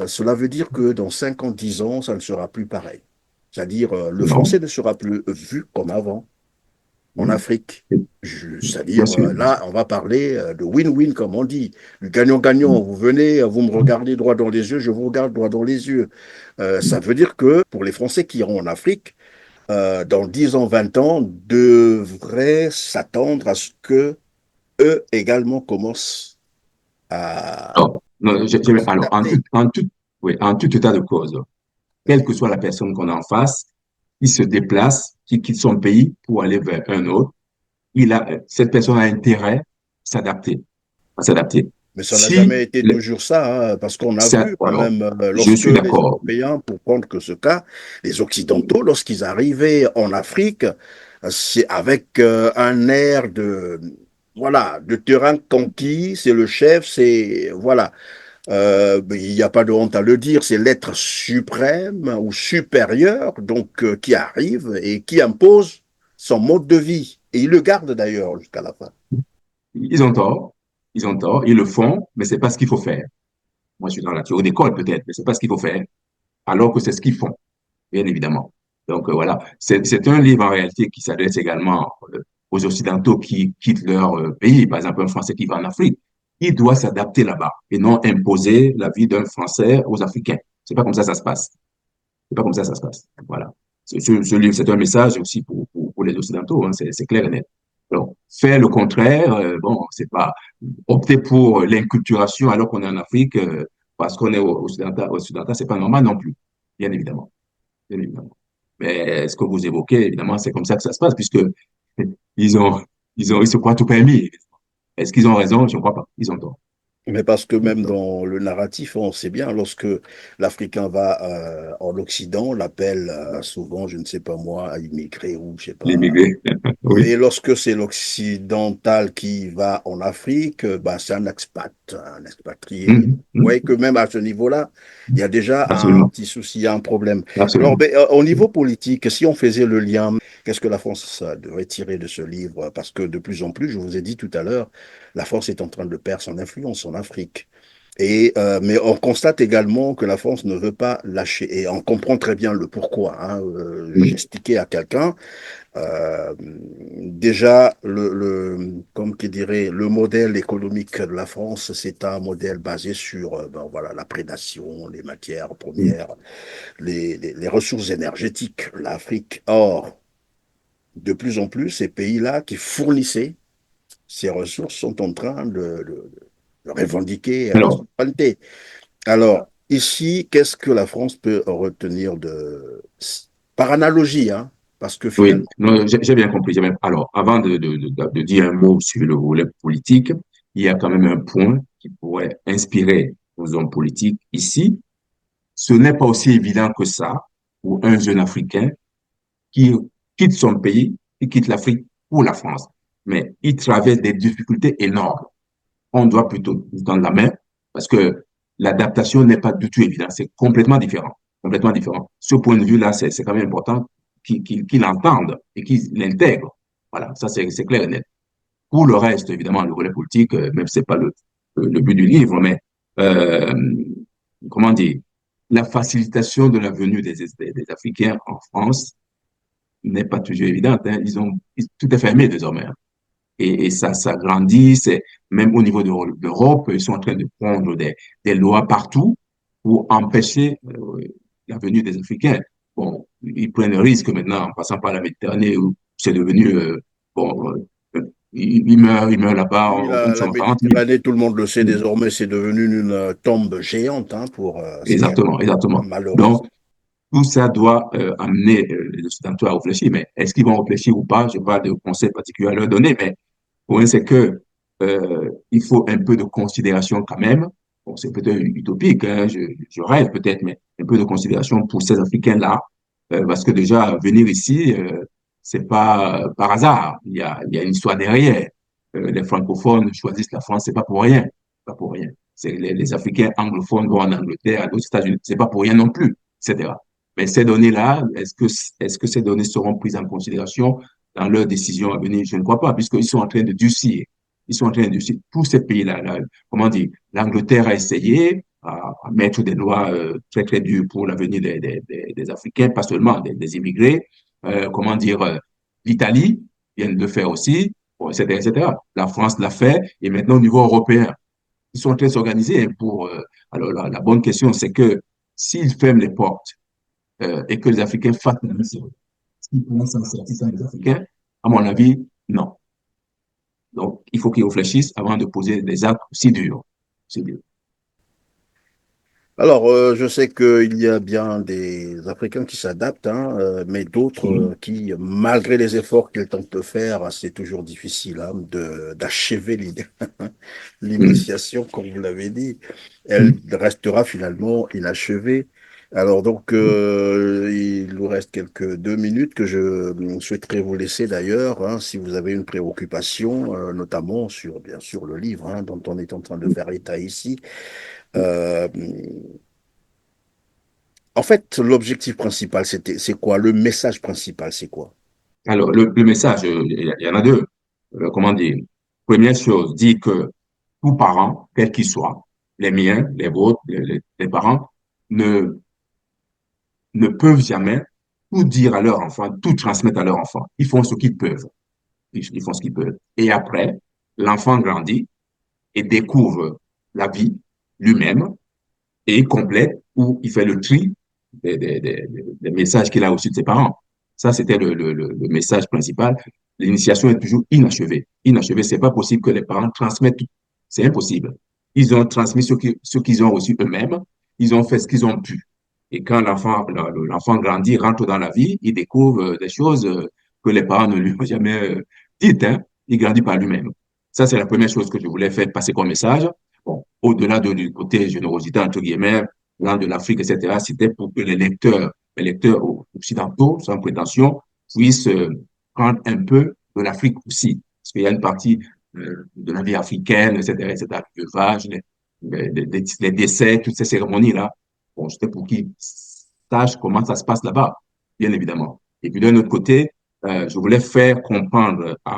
Cela veut dire que dans 5 ans, 10 ans, ça ne sera plus pareil. C'est-à-dire, le Non, français ne sera plus vu comme avant en Afrique. bien C'est-à-dire, sûr. là, on va parler de win-win, comme on dit. Du gagnant-gagnant. Vous venez, vous me regardez droit dans les yeux, je vous regarde droit dans les yeux. Ça veut dire que pour les Français qui iront en Afrique, dans 10 ans, 20 ans, devraient s'attendre à ce que eux également commencent à, Alors, non, à alors s'adapter. oui, en tout état de cause, quelle que soit la personne qu'on a en face, il se déplace, qui quitte son pays pour aller vers un autre, cette personne a intérêt à s'adapter. Mais ça n'a Si, jamais été toujours ça, hein, parce qu'on a vu quand alors, même, je lorsque suis les d'accord. Européens, pour prendre que ce cas, les Occidentaux, lorsqu'ils arrivaient en Afrique, c'est avec un air de, voilà, de terrain conquis, c'est le chef, c'est, voilà, mais il n'y a pas de honte à le dire, c'est l'être suprême ou supérieur, donc, qui arrive et qui impose son mode de vie. Et il le garde d'ailleurs jusqu'à la fin. Ils ont tort, ils le font, mais c'est pas ce qu'il faut faire. Moi, je suis dans la théorie d'école peut-être, mais c'est pas ce qu'il faut faire, alors que c'est ce qu'ils font, bien évidemment. Donc voilà, c'est un livre en réalité qui s'adresse également aux Occidentaux qui quittent leur pays. Par exemple, un Français qui va en Afrique, il doit s'adapter là-bas et non imposer la vie d'un Français aux Africains. C'est pas comme ça se passe. C'est pas comme ça se passe. Voilà. Ce livre, c'est un message aussi pour les Occidentaux, hein, c'est clair et net. Donc, faire le contraire, bon, c'est pas opter pour l'inculturation alors qu'on est en Afrique parce qu'on est occidental, c'est pas normal non plus, bien évidemment, bien évidemment. Mais ce que vous évoquez, évidemment, c'est comme ça que ça se passe, puisque ils ont, ils se croient tout permis. Est-ce qu'ils ont raison? Je ne crois pas. Ils ont tort. Mais parce que Ils ont même tort. dans le narratif, on sait bien, lorsque l'Africain va en Occident, on l'appelle souvent, je ne sais pas moi, à immigrer ou je sais pas. L'immigré. Oui. Et lorsque c'est l'occidental qui va en Afrique, bah, c'est un expatrié. Mhm, Vous mhm. voyez que même à ce niveau-là, il y a déjà un Absolument. petit souci, il y a un problème. Alors, Absolument. ben, au niveau politique, si on faisait le lien, qu'est-ce que la France devrait tirer de ce livre? Parce que de plus en plus, je vous ai dit tout à l'heure, la France est en train de perdre son influence en Afrique. Mais on constate également que la France ne veut pas lâcher. Et on comprend très bien le pourquoi, hein. J'ai Mhm. expliqué à quelqu'un. Déjà, comme qui dirait, le modèle économique de la France, c'est un modèle basé sur ben, voilà, la prédation, les matières Mhm. premières, les ressources énergétiques, l'Afrique. Or, de plus en plus, ces pays-là qui fournissaient ces ressources sont en train de revendiquer la Alors, souveraineté. Alors, ici, qu'est-ce que la France peut retenir par analogie, hein, parce que oui, finalement, non, j'ai bien compris. Alors, avant de dire un mot sur le volet politique, il y a quand même un point qui pourrait inspirer nos hommes politiques ici. Ce n'est pas aussi évident que ça pour un jeune Africain qui quitte son pays, qui quitte l'Afrique pour la France. Mais il traverse des difficultés énormes. On doit plutôt nous tendre la main parce que l'adaptation n'est pas du tout évidente. C'est complètement différent. Complètement différent. Ce point de vue-là, c'est quand même important qu'ils l'entendent et qu'ils l'intègrent. Voilà, ça c'est clair et net. Pour le reste, évidemment, le volet politique, même c'est pas le but du livre, mais euh, comment dire, la facilitation de la venue des Africains en France n'est pas toujours évidente. Hein. Tout est fermé désormais. Hein. Et ça grandit. C'est, même au niveau de l'Europe, ils sont en train de prendre des lois partout pour empêcher la venue des Africains. Bon, ils prennent le risque maintenant en passant par la Méditerranée où c'est devenu, bon, ils meurent là-bas, oui, on compte la sur 40 000. Méditerranée, tout le monde le sait désormais, c'est devenu une tombe géante hein, pour ces gens, Exactement, exactement. malheureusement. Donc, tout ça doit amener les Occidentaux à réfléchir. Mais est-ce qu'ils vont réfléchir ou pas? Je n'ai pas de conseils particuliers à leur donner, mais le point, c'est que il faut un peu de considération quand même. Bon, c'est peut-être utopique, hein, je rêve peut-être, mais un peu de considération pour ces Africains-là, parce que déjà, venir ici, c'est pas par hasard. Il y a une histoire derrière. Les francophones choisissent la France, c'est pas pour rien. Pas pour rien. C'est les Africains anglophones vont en Angleterre, aux États-Unis, c'est pas pour rien non plus, etc. Mais ces données-là, est-ce que ces données seront prises en considération dans leurs décisions à venir? Je ne crois pas, puisqu'ils sont en train de durcir. Ils sont en train de durcir. Tous ces pays-là, là, comment dire, l'Angleterre a essayé à mettre des lois très, très dures pour l'avenir des Africains, pas seulement des immigrés. Comment dire, l'Italie vient de le faire aussi, bon, etc., etc. La France l'a fait, et maintenant au niveau européen, ils sont en train de s'organiser pour... alors, la bonne question, c'est que s'ils ferment les portes et que les Africains fassent la mission, est-ce qu'ils pourront s'en sortir sans les Africains? À mon avis, non. Donc, il faut qu'ils réfléchissent avant de poser des actes si durs. Si durs. Alors, je sais qu'il y a bien des Africains qui s'adaptent, hein, mais d'autres Mhm. qui, malgré les efforts qu'ils tentent de faire, c'est toujours difficile hein, d'achever Mhm. l'initiation, comme vous l'avez dit. Elle Mhm. restera finalement inachevée. Alors donc, il nous reste quelques 2 minutes que je souhaiterais vous laisser d'ailleurs, hein, si vous avez une préoccupation, notamment sur, bien sûr, le livre hein, dont on est en train de faire état ici. Euh, En fait, l'objectif principal, c'est quoi? Le message principal, c'est quoi? Alors, le message, il y en a deux. Comment dire? Première chose, dit que tous parents, quels qu'ils soient, les miens, les vôtres, les parents, ne, ne peuvent jamais tout dire à leur enfant, tout transmettre à leur enfant. Ils font ce qu'ils peuvent. Ils font ce qu'ils peuvent. Et après, l'enfant grandit et découvre la vie lui-même et il complète ou il fait le tri des messages qu'il a reçus de ses parents. Ça, c'était le message principal. L'initiation est toujours inachevée. Inachevée, c'est pas possible que les parents transmettent tout. C'est impossible. Ils ont transmis ce qu'ils ont reçu eux-mêmes. Ils ont fait ce qu'ils ont pu. Et quand l'enfant grandit, rentre dans la vie, il découvre des choses que les parents ne lui ont jamais dites. Hein. Il grandit par lui-même. Ça, c'est la première chose que je voulais faire passer comme message. Bon, au-delà du côté générosité, entre guillemets, land de l'Afrique, etc., c'était pour que les lecteurs occidentaux, sans prétention, puissent prendre un peu de l'Afrique aussi. Parce qu'il y a une partie de la vie africaine, etc., etc., l'élevage, les décès, toutes ces cérémonies-là. Bon, c'était pour qu'ils sachent comment ça se passe là-bas, bien évidemment. Et puis d'un autre côté, je voulais faire comprendre à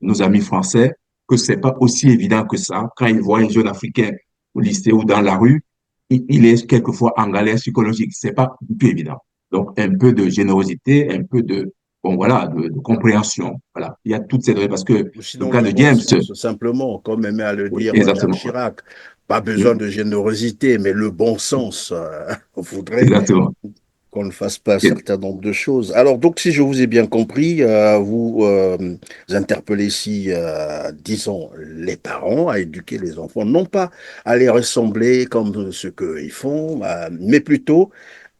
nos amis français que c'est pas aussi évident que ça. Quand ils voient un jeune Africain au lycée ou dans la rue, il est quelquefois en galère psychologique. C'est pas du tout évident. Donc, un peu de générosité, un peu de, bon, voilà, de compréhension. Voilà. Il y a toutes ces raisons parce que Ou le sinon cas du de bon James, sens, simplement, comme aimait à le oui, dire Jacques exactement. Chirac. Pas besoin Oui, de générosité, mais le bon sens. On voudrait exactement. qu'on ne fasse pas un Et- certain nombre de choses. Alors, donc, si je vous ai bien compris, vous interpellez ici, disons, les parents à éduquer les enfants, non pas à les ressembler comme ce qu'ils font, mais plutôt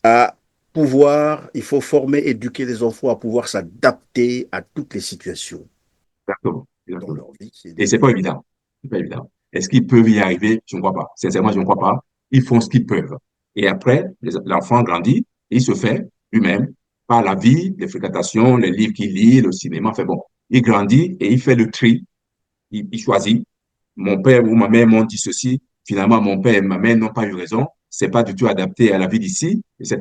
à pouvoir, il faut former, éduquer les enfants à pouvoir s'adapter à toutes les situations Exactement. dans Exactement. leur vie. C'est Et bien c'est pas évident. évident. C'est pas évident. Est-ce qu'ils peuvent y arriver? Je ne crois pas. Sincèrement, je ne crois pas. Ils font ce qu'ils peuvent. Et après, l'enfant grandit, il se fait lui-même par la vie, les fréquentations, les livres qu'il lit, le cinéma. Enfin bon, il grandit et il fait le tri. Il choisit. Mon père ou ma mère m'ont dit ceci. Finalement, mon père et ma mère n'ont pas eu raison. C'est pas du tout adapté à la vie d'ici, etc.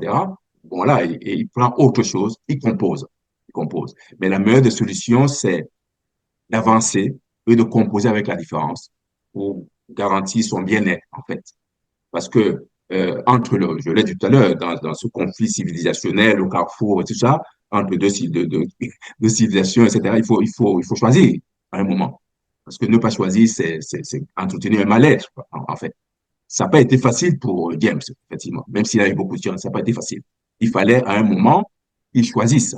Bon, là, et il prend autre chose. Il compose. Il compose. Mais la meilleure des solutions, c'est d'avancer et de composer avec la différence pour garantir son bien-être, en fait. Parce que, je l'ai dit tout à l'heure, dans ce conflit civilisationnel au carrefour et tout ça, entre deux civilisations, etc., il faut choisir à un moment. Parce que ne pas choisir, c'est entretenir un mal-être, en fait. Ça n'a pas été facile pour James, effectivement, même s'il a eu beaucoup de chance, ça n'a pas été facile. Il fallait à un moment qu'il choisisse.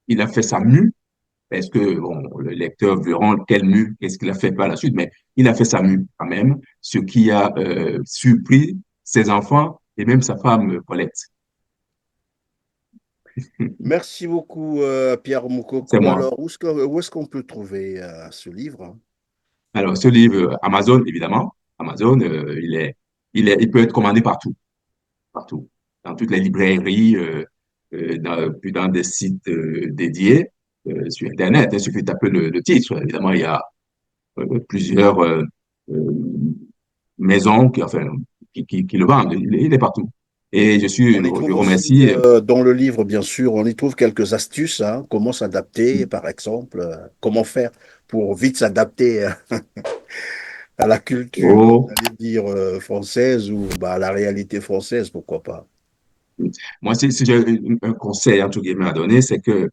Il a fait sa mue est-ce que bon, le lecteur verra quel mue, qu'est-ce qu'il a fait par la suite, mais il a fait sa mue quand même, ce qui a surpris ses enfants et même sa femme Colette. Merci beaucoup, Pierre C'est Moukoko. moi. Alors, où est-ce qu'on peut trouver ce livre? Alors, ce livre, Amazon, évidemment, Amazon, il peut être commandé partout, partout, dans toutes les librairies, puis dans des sites dédiés sur Internet. Il suffit de taper le titre. Évidemment, il y a plusieurs euh, maisons qui le vendent. Il est partout. Et On y je trouve aussi, remercie, dans le livre, bien sûr, on y trouve quelques astuces, hein, comment s'adapter, par exemple, comment faire pour vite s'adapter à la culture, oh, j'allais dire, française ou bah, à la réalité française, pourquoi pas. moi, si j'ai un conseil, entre guillemets, à donner, c'est que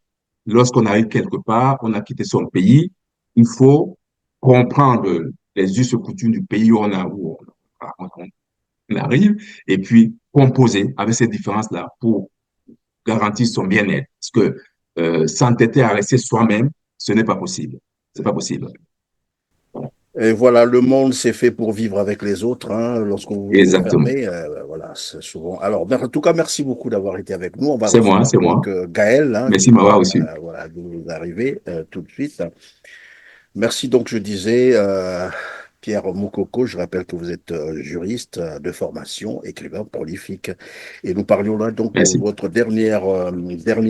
lorsqu'on arrive quelque part, on a quitté son pays, il faut comprendre les us et coutumes du pays où on arrive et puis composer avec ces différences-là pour garantir son bien-être. Parce que s'entêter à rester soi-même, ce n'est pas possible. C'est pas possible. Voilà. Et voilà, le monde c'est fait pour vivre avec les autres, hein, lorsqu'on vous Exactement. renfermez, voilà, c'est souvent. Alors, en tout cas, merci beaucoup d'avoir été avec nous. On va recevoir C'est moi. donc Gaël, hein, Merci qui de vient m'avoir reçu. voilà, de nous arriver tout de suite. Merci donc, je disais, Pierre Moukoko, je rappelle que vous êtes juriste de formation, écrivain prolifique. Et nous parlions là donc de Merci. votre dernier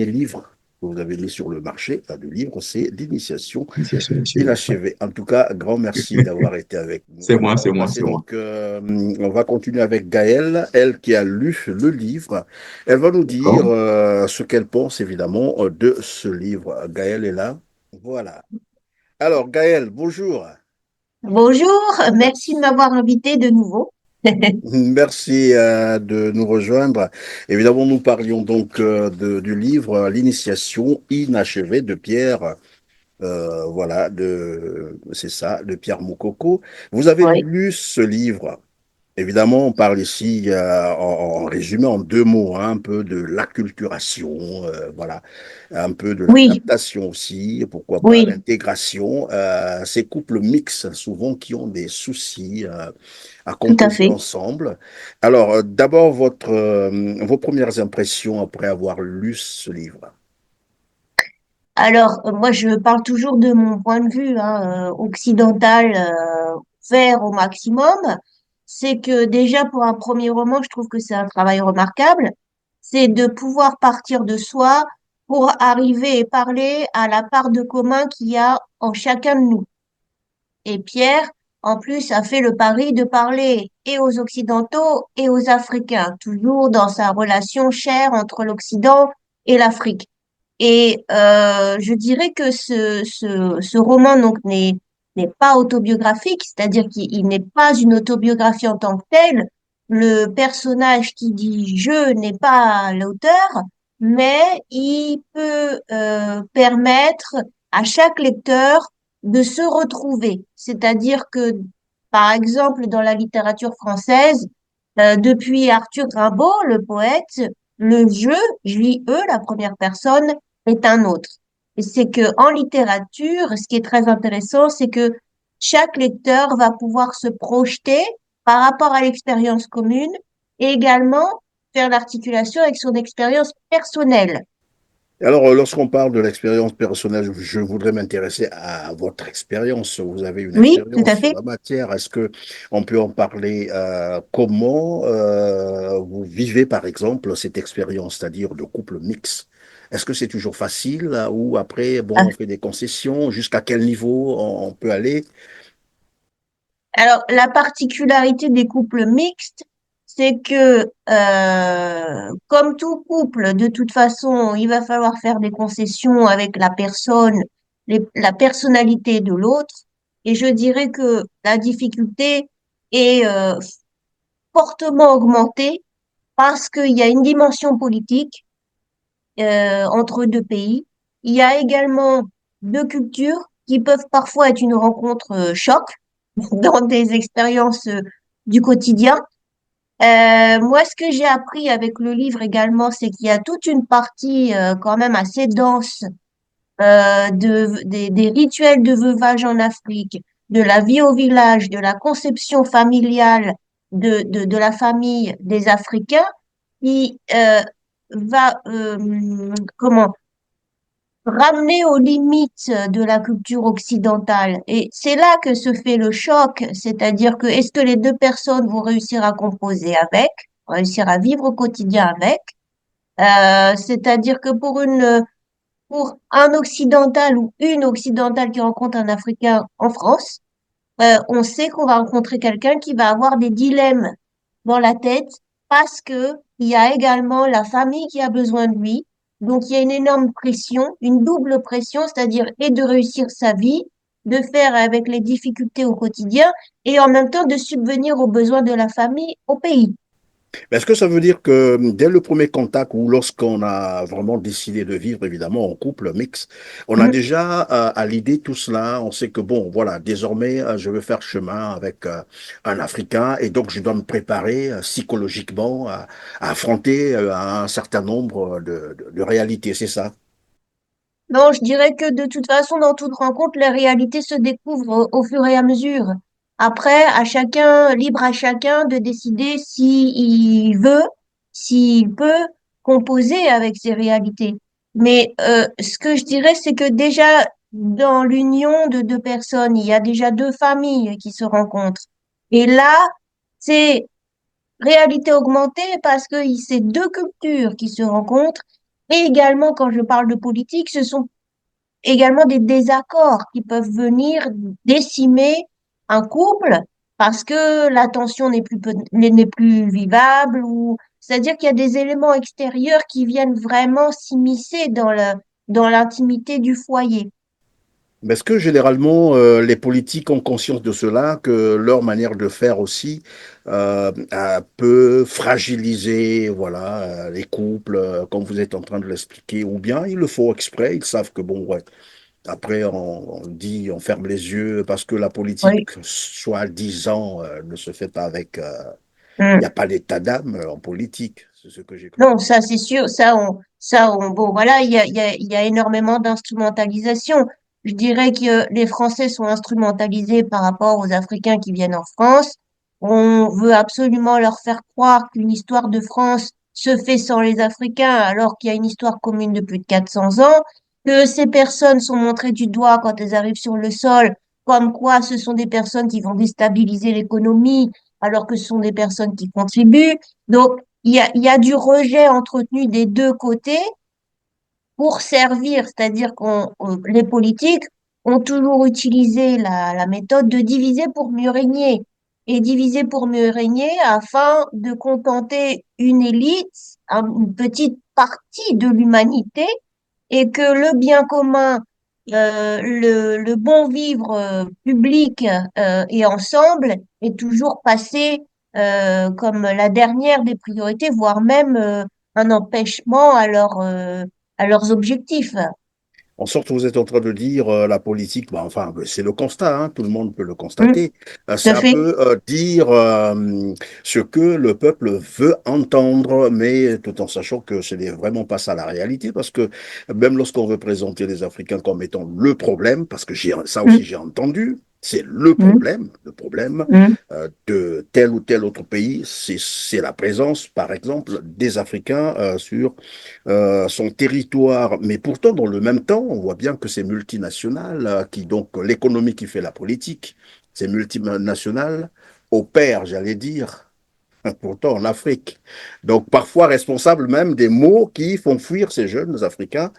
livre que vous avez mis sur le marché. Le livre, c'est L'initiation inachevée. En tout cas, grand merci d'avoir été avec nous. Alors, on va passer C'est moi. donc, on va continuer avec Gaëlle, elle qui a lu le livre. Elle va nous dire D'accord. ce qu'elle pense évidemment de ce livre. Gaëlle est là. Voilà. Alors, Gaël, bonjour. Bonjour, merci de m'avoir invité de nouveau. Merci de nous rejoindre. Évidemment, nous parlions donc du livre L'initiation inachevée de Pierre, voilà, c'est ça, de Pierre Moukoko. Vous avez Oui, lu ce livre. Évidemment, on parle ici, en résumé, en deux mots, hein, un peu de l'acculturation, voilà, un peu de Oui, l'adaptation aussi, pourquoi pas oui, l'intégration. Ces couples mixtes, souvent, qui ont des soucis à tout à composer fait. ensemble. Alors, d'abord, vos premières impressions après avoir lu ce livre. Alors, moi, je parle toujours de mon point de vue hein, occidental, vert au maximum. C'est que déjà, pour un premier roman, je trouve que c'est un travail remarquable. C'est de pouvoir partir de soi pour arriver et parler à la part de commun qu'il y a en chacun de nous. Et Pierre, en plus, a fait le pari de parler et aux Occidentaux et aux Africains, toujours dans sa relation chère entre l'Occident et l'Afrique. Et je dirais que ce roman donc n'est pas autobiographique, c'est-à-dire qu'il n'est pas une autobiographie en tant que telle. Le personnage qui dit je n'est pas l'auteur, mais il peut permettre à chaque lecteur de se retrouver. C'est-à-dire que, par exemple, dans la littérature française, depuis Arthur Rimbaud, le poète, le je, la première personne, est un autre. Et c'est que en littérature, ce qui est très intéressant, c'est que chaque lecteur va pouvoir se projeter par rapport à l'expérience commune et également faire l'articulation avec son expérience personnelle. Alors, lorsqu'on parle de l'expérience personnelle, je voudrais m'intéresser à votre expérience. Vous avez une Oui, tout expérience à sur fait. la matière. Est-ce que on peut en parler? Comment vous vivez, par exemple, cette expérience, c'est-à-dire de couple mixte? Est-ce que c'est toujours facile ou après, bon, Ah, on fait des concessions? Jusqu'à quel niveau on peut aller? alors, la particularité des couples mixtes, c'est que, comme tout couple, de toute façon, il va falloir faire des concessions avec la personne, la personnalité de l'autre. Et je dirais que la difficulté est fortement augmentée parce qu'il y a une dimension politique entre deux pays. Il y a également deux cultures qui peuvent parfois être une rencontre choc dans des expériences du quotidien. Moi, ce que j'ai appris avec le livre également, c'est qu'il y a toute une partie quand même assez dense des rituels de veuvage en Afrique, de la vie au village, de la conception familiale de la famille des Africains, qui va comment ramener aux limites de la culture occidentale. Et c'est là que se fait le choc, c'est-à-dire que est-ce que les deux personnes vont réussir à composer avec, réussir à vivre au quotidien avec, c'est-à-dire que pour un occidental ou une occidentale qui rencontre un Africain en France, on sait qu'on va rencontrer quelqu'un qui va avoir des dilemmes dans la tête parce que il y a également la famille qui a besoin de lui. Donc, il y a une énorme pression, une double pression, c'est-à-dire et de réussir sa vie, de faire avec les difficultés au quotidien et en même temps de subvenir aux besoins de la famille au pays. Mais est-ce que ça veut dire que dès le premier contact ou lorsqu'on a vraiment décidé de vivre, évidemment, en couple mix, on a Mhm. déjà à l'idée tout cela, on sait que bon, voilà, désormais, je veux faire chemin avec un Africain et donc je dois me préparer psychologiquement à affronter un certain nombre de réalités, c'est ça? Non, je dirais que de toute façon, dans toute rencontre, les réalités se découvrent au fur et à mesure. Après, à chacun, libre à chacun de décider s'il veut, s'il peut composer avec ces réalités. Mais ce que je dirais, c'est que déjà, dans l'union de deux personnes, il y a déjà deux familles qui se rencontrent. Et là, c'est réalité augmentée parce que c'est deux cultures qui se rencontrent. Et également, quand je parle de politique, ce sont également des désaccords qui peuvent venir décimer un couple parce que la tension n'est plus vivable ou c'est-à-dire qu'il y a des éléments extérieurs qui viennent vraiment s'immiscer dans l'intimité du foyer. Mais est-ce que généralement les politiques ont conscience de cela, que leur manière de faire aussi peut fragiliser voilà, les couples, comme vous êtes en train de l'expliquer, ou bien ils le font exprès, ils savent que bon, ouais, après on dit, on ferme les yeux parce que la politique, Oui. soi-disant, ne se fait pas avec. Il n'y hum. a pas d'état d'âme en politique, c'est ce que j'ai cru Non, comprendre. ça c'est sûr, bon, voilà, il y a énormément d'instrumentalisation. Je dirais que les Français sont instrumentalisés par rapport aux Africains qui viennent en France. On veut absolument leur faire croire qu'une histoire de France se fait sans les Africains, alors qu'il y a une histoire commune de plus de 400 ans, que ces personnes sont montrées du doigt quand elles arrivent sur le sol, comme quoi ce sont des personnes qui vont déstabiliser l'économie, alors que ce sont des personnes qui contribuent. Donc, il y a du rejet entretenu des deux côtés pour servir, c'est-à-dire les politiques ont toujours utilisé la méthode de diviser pour mieux régner. Et diviser pour mieux régner afin de contenter une élite, une petite partie de l'humanité, et que le bien commun, le bon vivre public et ensemble est toujours passé comme la dernière des priorités, voire même un empêchement à leurs objectifs. En sorte, vous êtes en train de dire la politique, bah, enfin, c'est le constat, hein, tout le monde peut le Hmm, constater. tout C'est à un fait. peu dire ce que le peuple veut entendre, mais tout en sachant que ce n'est vraiment pas ça la réalité, parce que même lorsqu'on veut présenter les Africains comme étant le problème, parce que ça aussi Hmm, j'ai entendu, c'est hmm, le problème hmm, de tel ou tel autre pays, c'est la présence, par exemple, des Africains sur son territoire. Mais pourtant, dans le même temps, on voit bien que ces multinationales, qui donc l'économie qui fait la politique, ces multinationales opèrent, j'allais dire, pourtant en Afrique. Donc parfois responsables même des maux qui font fuir ces jeunes Africains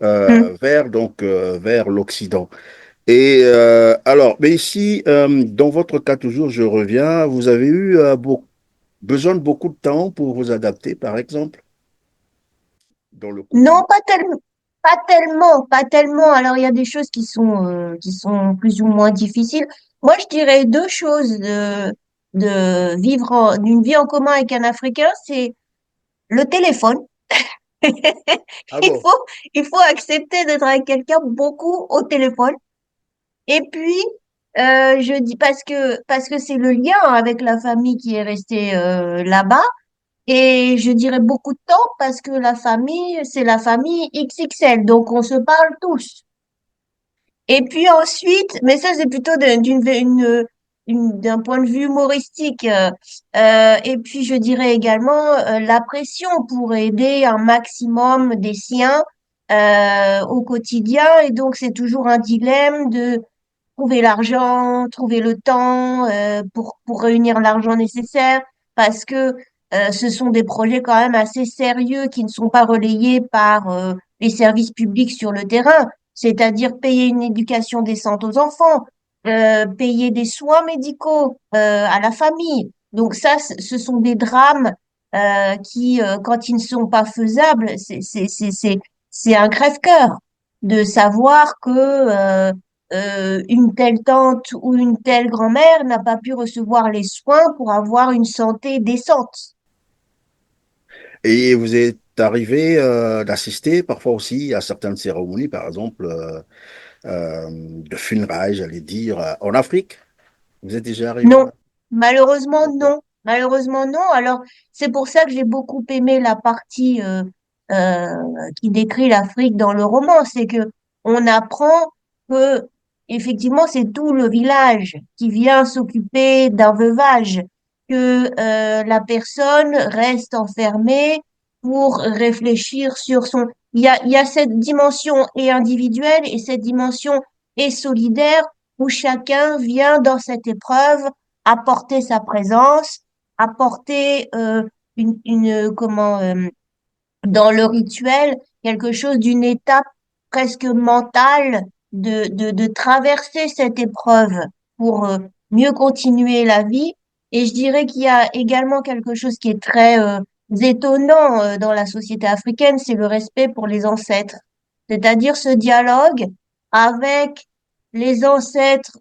hmm. vers l'Occident. Et alors, mais ici, dans votre cas toujours, je reviens, vous avez eu besoin de beaucoup de temps pour vous adapter, par exemple, dans le cours du Non, monde. pas tellement. Alors, il y a des choses qui sont plus ou moins difficiles. Moi, je dirais deux choses d'une vie en commun avec un Africain, c'est le téléphone. Ah Il bon? faut, il faut accepter d'être avec quelqu'un beaucoup au téléphone. Et puis, je dis parce que c'est le lien avec la famille qui est resté là-bas. Et je dirais beaucoup de temps parce que la famille, c'est la famille XXL, donc on se parle tous. Et puis ensuite, mais ça c'est plutôt d'un point de vue humoristique. Et puis je dirais également la pression pour aider un maximum des siens au quotidien. Et donc c'est toujours un dilemme de trouver l'argent, trouver le temps pour réunir l'argent nécessaire, parce que ce sont des projets quand même assez sérieux qui ne sont pas relayés par les services publics sur le terrain, c'est-à-dire payer une éducation décente aux enfants, payer des soins médicaux à la famille. Donc ça, ce sont des drames qui, quand ils ne sont pas faisables, c'est un crève-cœur de savoir que une telle tante ou une telle grand-mère n'a pas pu recevoir les soins pour avoir une santé décente. Et vous êtes arrivé d'assister parfois aussi à certaines cérémonies, par exemple, de funérailles, j'allais dire, en Afrique. Vous êtes déjà arrivé Non, là? malheureusement D'accord. non. Malheureusement non. Alors c'est pour ça que j'ai beaucoup aimé la partie euh, qui décrit l'Afrique dans le roman, c'est que on apprend que effectivement c'est tout le village qui vient s'occuper d'un veuvage, que la personne reste enfermée pour réfléchir sur son. Il y a cette dimension est individuelle et cette dimension est solidaire où chacun vient dans cette épreuve apporter sa présence, apporter comment dans le rituel quelque chose d'une étape presque mentale de traverser cette épreuve pour mieux continuer la vie. Et je dirais qu'il y a également quelque chose qui est très étonnant dans la société africaine, c'est le respect pour les ancêtres, c'est-à-dire ce dialogue avec les ancêtres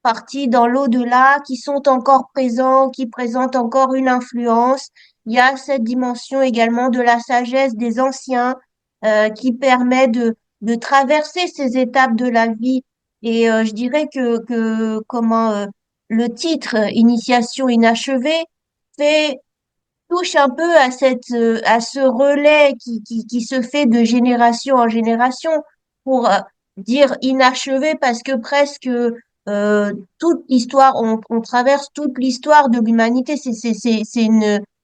partis dans l'au-delà, qui sont encore présents, qui présentent encore une influence. Il y a cette dimension également de la sagesse des anciens qui permet de traverser ces étapes de la vie. Et je dirais que comment le titre Initiation inachevée, fait touche un peu à à ce relais qui se fait de génération en génération pour dire inachevé parce que presque toute l'histoire, on traverse toute l'histoire de l'humanité. C'est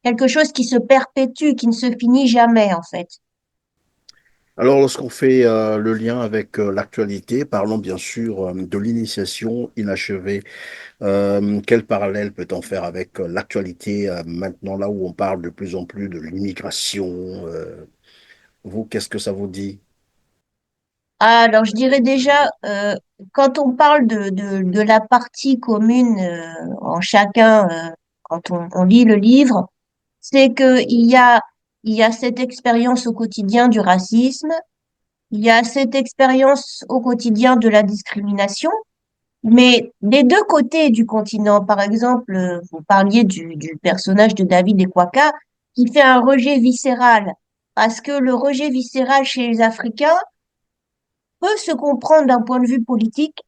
quelque chose qui se perpétue, qui ne se finit jamais, en fait. Alors, lorsqu'on fait le lien avec l'actualité, parlons bien sûr de l'initiation inachevée. Quel parallèle peut-on faire avec l'actualité maintenant, là où on parle de plus en plus de l'immigration? Vous, qu'est-ce que ça vous dit? Alors, je dirais déjà, quand on parle de la partie commune en chacun, quand on lit le livre, c'est que il y a cette expérience au quotidien du racisme, il y a cette expérience au quotidien de la discrimination, mais des deux côtés du continent, par exemple, vous parliez du personnage de David Ekwaka, qui fait un rejet viscéral, parce que le rejet viscéral chez les Africains peut se comprendre d'un point de vue politique,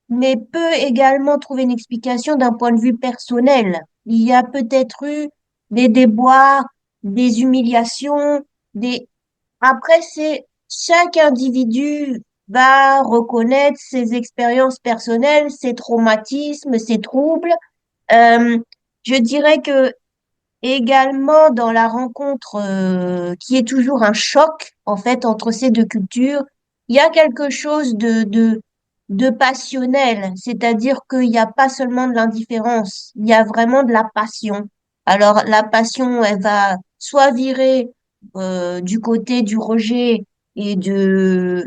mais peut également trouver une explication d'un point de vue personnel. Il y a peut-être eu des déboires, des humiliations, des... Après, c'est chaque individu va reconnaître ses expériences personnelles, ses traumatismes, ses troubles. Euh, je dirais que également dans la rencontre qui est toujours un choc en fait entre ces deux cultures, il y a quelque chose de passionnel, c'est-à-dire qu'il n'y a pas seulement de l'indifférence, il y a vraiment de la passion. Alors la passion, elle va soit virer du côté du rejet et de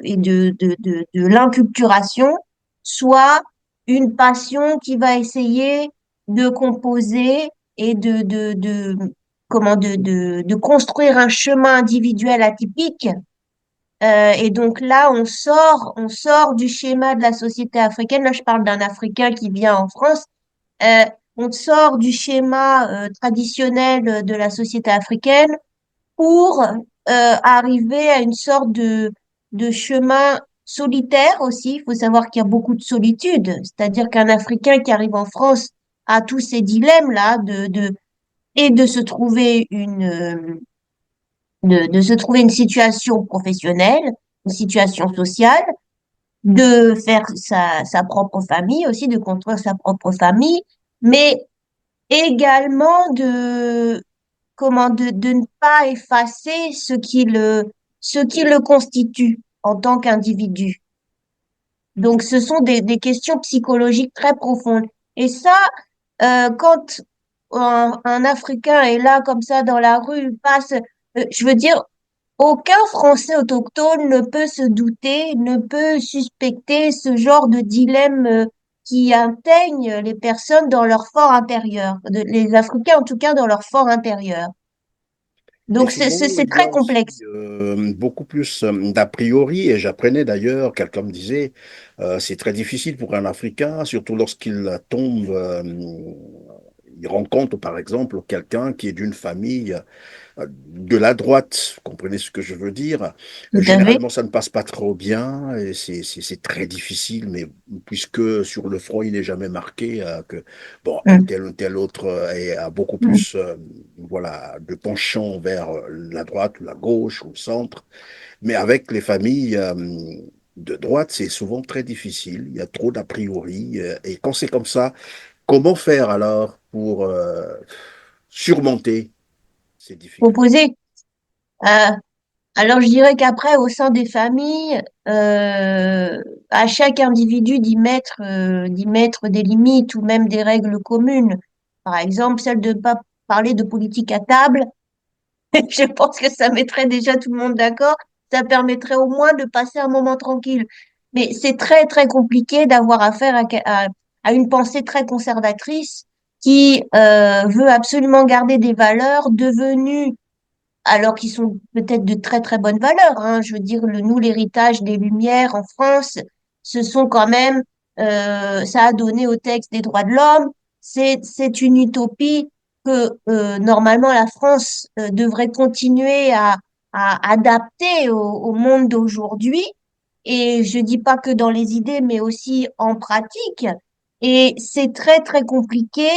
l'inculturation, soit une passion qui va essayer de composer et de construire un chemin individuel atypique. Et donc là, on sort du schéma de la société africaine. Là, je parle d'un Africain qui vient en France. Euh, on sort du schéma traditionnel de la société africaine pour arriver à une sorte de chemin solitaire aussi. Il faut savoir qu'il y a beaucoup de solitude, c'est-à-dire qu'un Africain qui arrive en France a tous ces dilemmes-là et de se trouver de se trouver une situation professionnelle, une situation sociale, de faire sa propre famille aussi, de construire sa propre famille, mais également de ne pas effacer ce qui le constitue en tant qu'individu. Donc, ce sont des questions psychologiques très profondes. Et ça, quand un Africain est là comme ça dans la rue, il passe, je veux dire, aucun Français autochtone ne peut se douter, ne peut suspecter ce genre de dilemme qui atteignent les personnes dans leur fort intérieur, les Africains en tout cas dans leur fort intérieur. Et Donc souvent, c'est il y a très aussi complexe. beaucoup plus d'a priori, et j'apprenais d'ailleurs, quelqu'un me disait, c'est très difficile pour un Africain, surtout lorsqu'il tombe, il rencontre par exemple quelqu'un qui est d'une famille de la droite, vous comprenez ce que je veux dire. Tout à fait. Généralement, ça ne passe pas trop bien et c'est très difficile, mais puisque sur le front, il n'est jamais marqué que bon, un Mm, tel ou tel autre a beaucoup mm. plus voilà, de penchant vers la droite ou la gauche ou le centre. Mais avec les familles de droite, c'est souvent très difficile. Il y a trop d'a priori. Et quand c'est comme ça, comment faire alors pour surmonter ces difficultés? Proposé. Euh, alors je dirais qu'après, au sein des familles, à chaque individu d'y mettre des limites ou même des règles communes. Par exemple, celle de ne pas parler de politique à table. Je pense que ça mettrait déjà tout le monde d'accord. Ça permettrait au moins de passer un moment tranquille. Mais c'est très, très compliqué d'avoir affaire à une pensée très conservatrice qui veut absolument garder des valeurs devenues, alors qu'ils sont peut-être de très, très bonnes valeurs, hein. Je veux dire, nous, l'héritage des Lumières en France, ce sont quand même, ça a donné au texte des droits de l'homme. C'est une utopie que normalement la France devrait continuer à adapter au monde d'aujourd'hui. Et je dis pas que dans les idées, mais aussi en pratique. Et c'est très, très compliqué.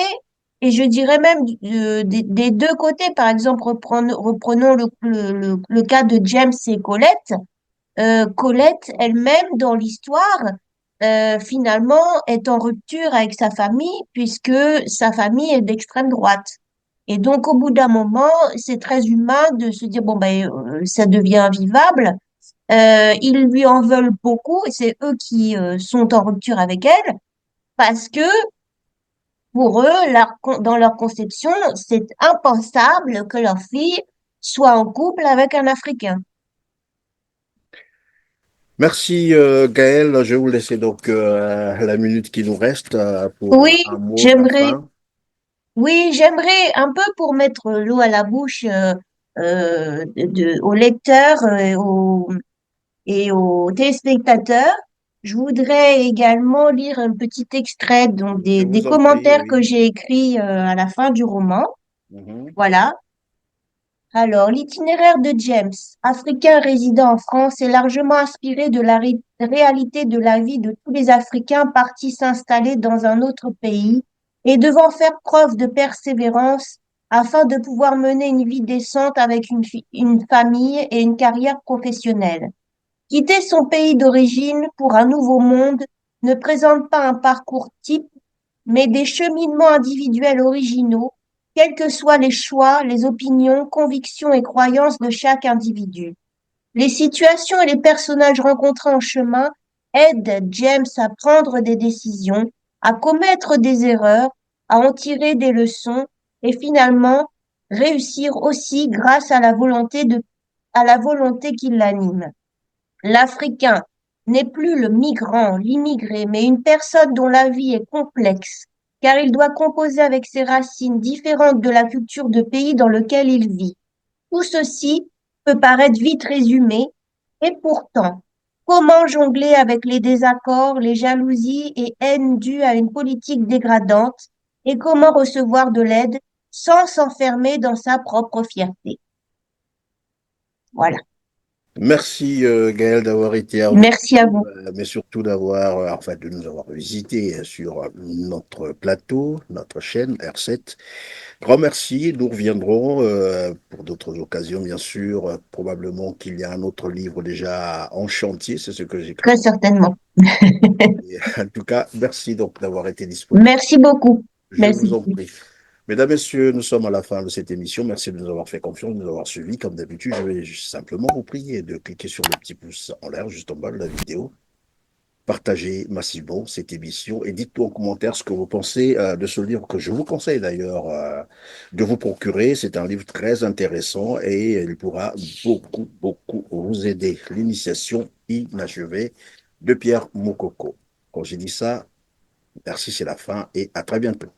et je dirais même des deux côtés. Par exemple, reprenons le cas de James et Colette. Colette elle-même, dans l'histoire, finalement, est en rupture avec sa famille puisque sa famille est d'extrême droite. Et donc, au bout d'un moment, c'est très humain de se dire, bon, ben, ça devient invivable. Ils lui en veulent beaucoup et c'est eux qui sont en rupture avec elle parce que pour eux, dans leur conception, c'est impensable que leur fille soit en couple avec un Africain. Merci Gaël, je vais vous laisser donc la minute qui nous reste pour Oui, un mot de la j'aimerais, fin. oui, j'aimerais un peu pour mettre l'eau à la bouche aux lecteurs et aux téléspectateurs. Je voudrais également lire un petit extrait donc Je des vous en prie, commentaires que oui. j'ai écrits à la fin du roman. Mhm. Voilà. Alors, l'itinéraire de James, Africain résidant en France, est largement inspiré de la réalité de la vie de tous les Africains partis s'installer dans un autre pays et devant faire preuve de persévérance afin de pouvoir mener une vie décente avec une famille et une carrière professionnelle. Quitter son pays d'origine pour un nouveau monde ne présente pas un parcours type, mais des cheminements individuels originaux, quels que soient les choix, les opinions, convictions et croyances de chaque individu. Les situations et les personnages rencontrés en chemin aident James à prendre des décisions, à commettre des erreurs, à en tirer des leçons et finalement réussir aussi grâce à la volonté qui l'anime. L'Africain n'est plus le migrant, l'immigré, mais une personne dont la vie est complexe, car il doit composer avec ses racines différentes de la culture de pays dans lequel il vit. Tout ceci peut paraître vite résumé, et pourtant, comment jongler avec les désaccords, les jalousies et haines dues à une politique dégradante, et comment recevoir de l'aide sans s'enfermer dans sa propre fierté. Voilà. Merci Gaël d'avoir été avec Merci à nous, vous. mais surtout d'avoir, enfin, de nous avoir visité sur notre plateau, notre chaîne R7. Grand merci. Nous reviendrons pour d'autres occasions, bien sûr. Probablement qu'il y a un autre livre déjà en chantier, c'est ce que j'ai cru Très comprendre. certainement. Et en tout cas, merci donc d'avoir été disponible. Merci beaucoup. Je Merci vous en beaucoup. prie. Mesdames, Messieurs, nous sommes à la fin de cette émission. Merci de nous avoir fait confiance, de nous avoir suivis. Comme d'habitude, je vais juste simplement vous prier de cliquer sur le petit pouce en l'air juste en bas de la vidéo. Partagez massivement cette émission et dites-nous en commentaire ce que vous pensez de ce livre que je vous conseille d'ailleurs de vous procurer. C'est un livre très intéressant et il pourra beaucoup, beaucoup vous aider. L'initiation inachevée de Pierre Mokoko. Quand j'ai dit ça, merci, c'est la fin et à très bientôt.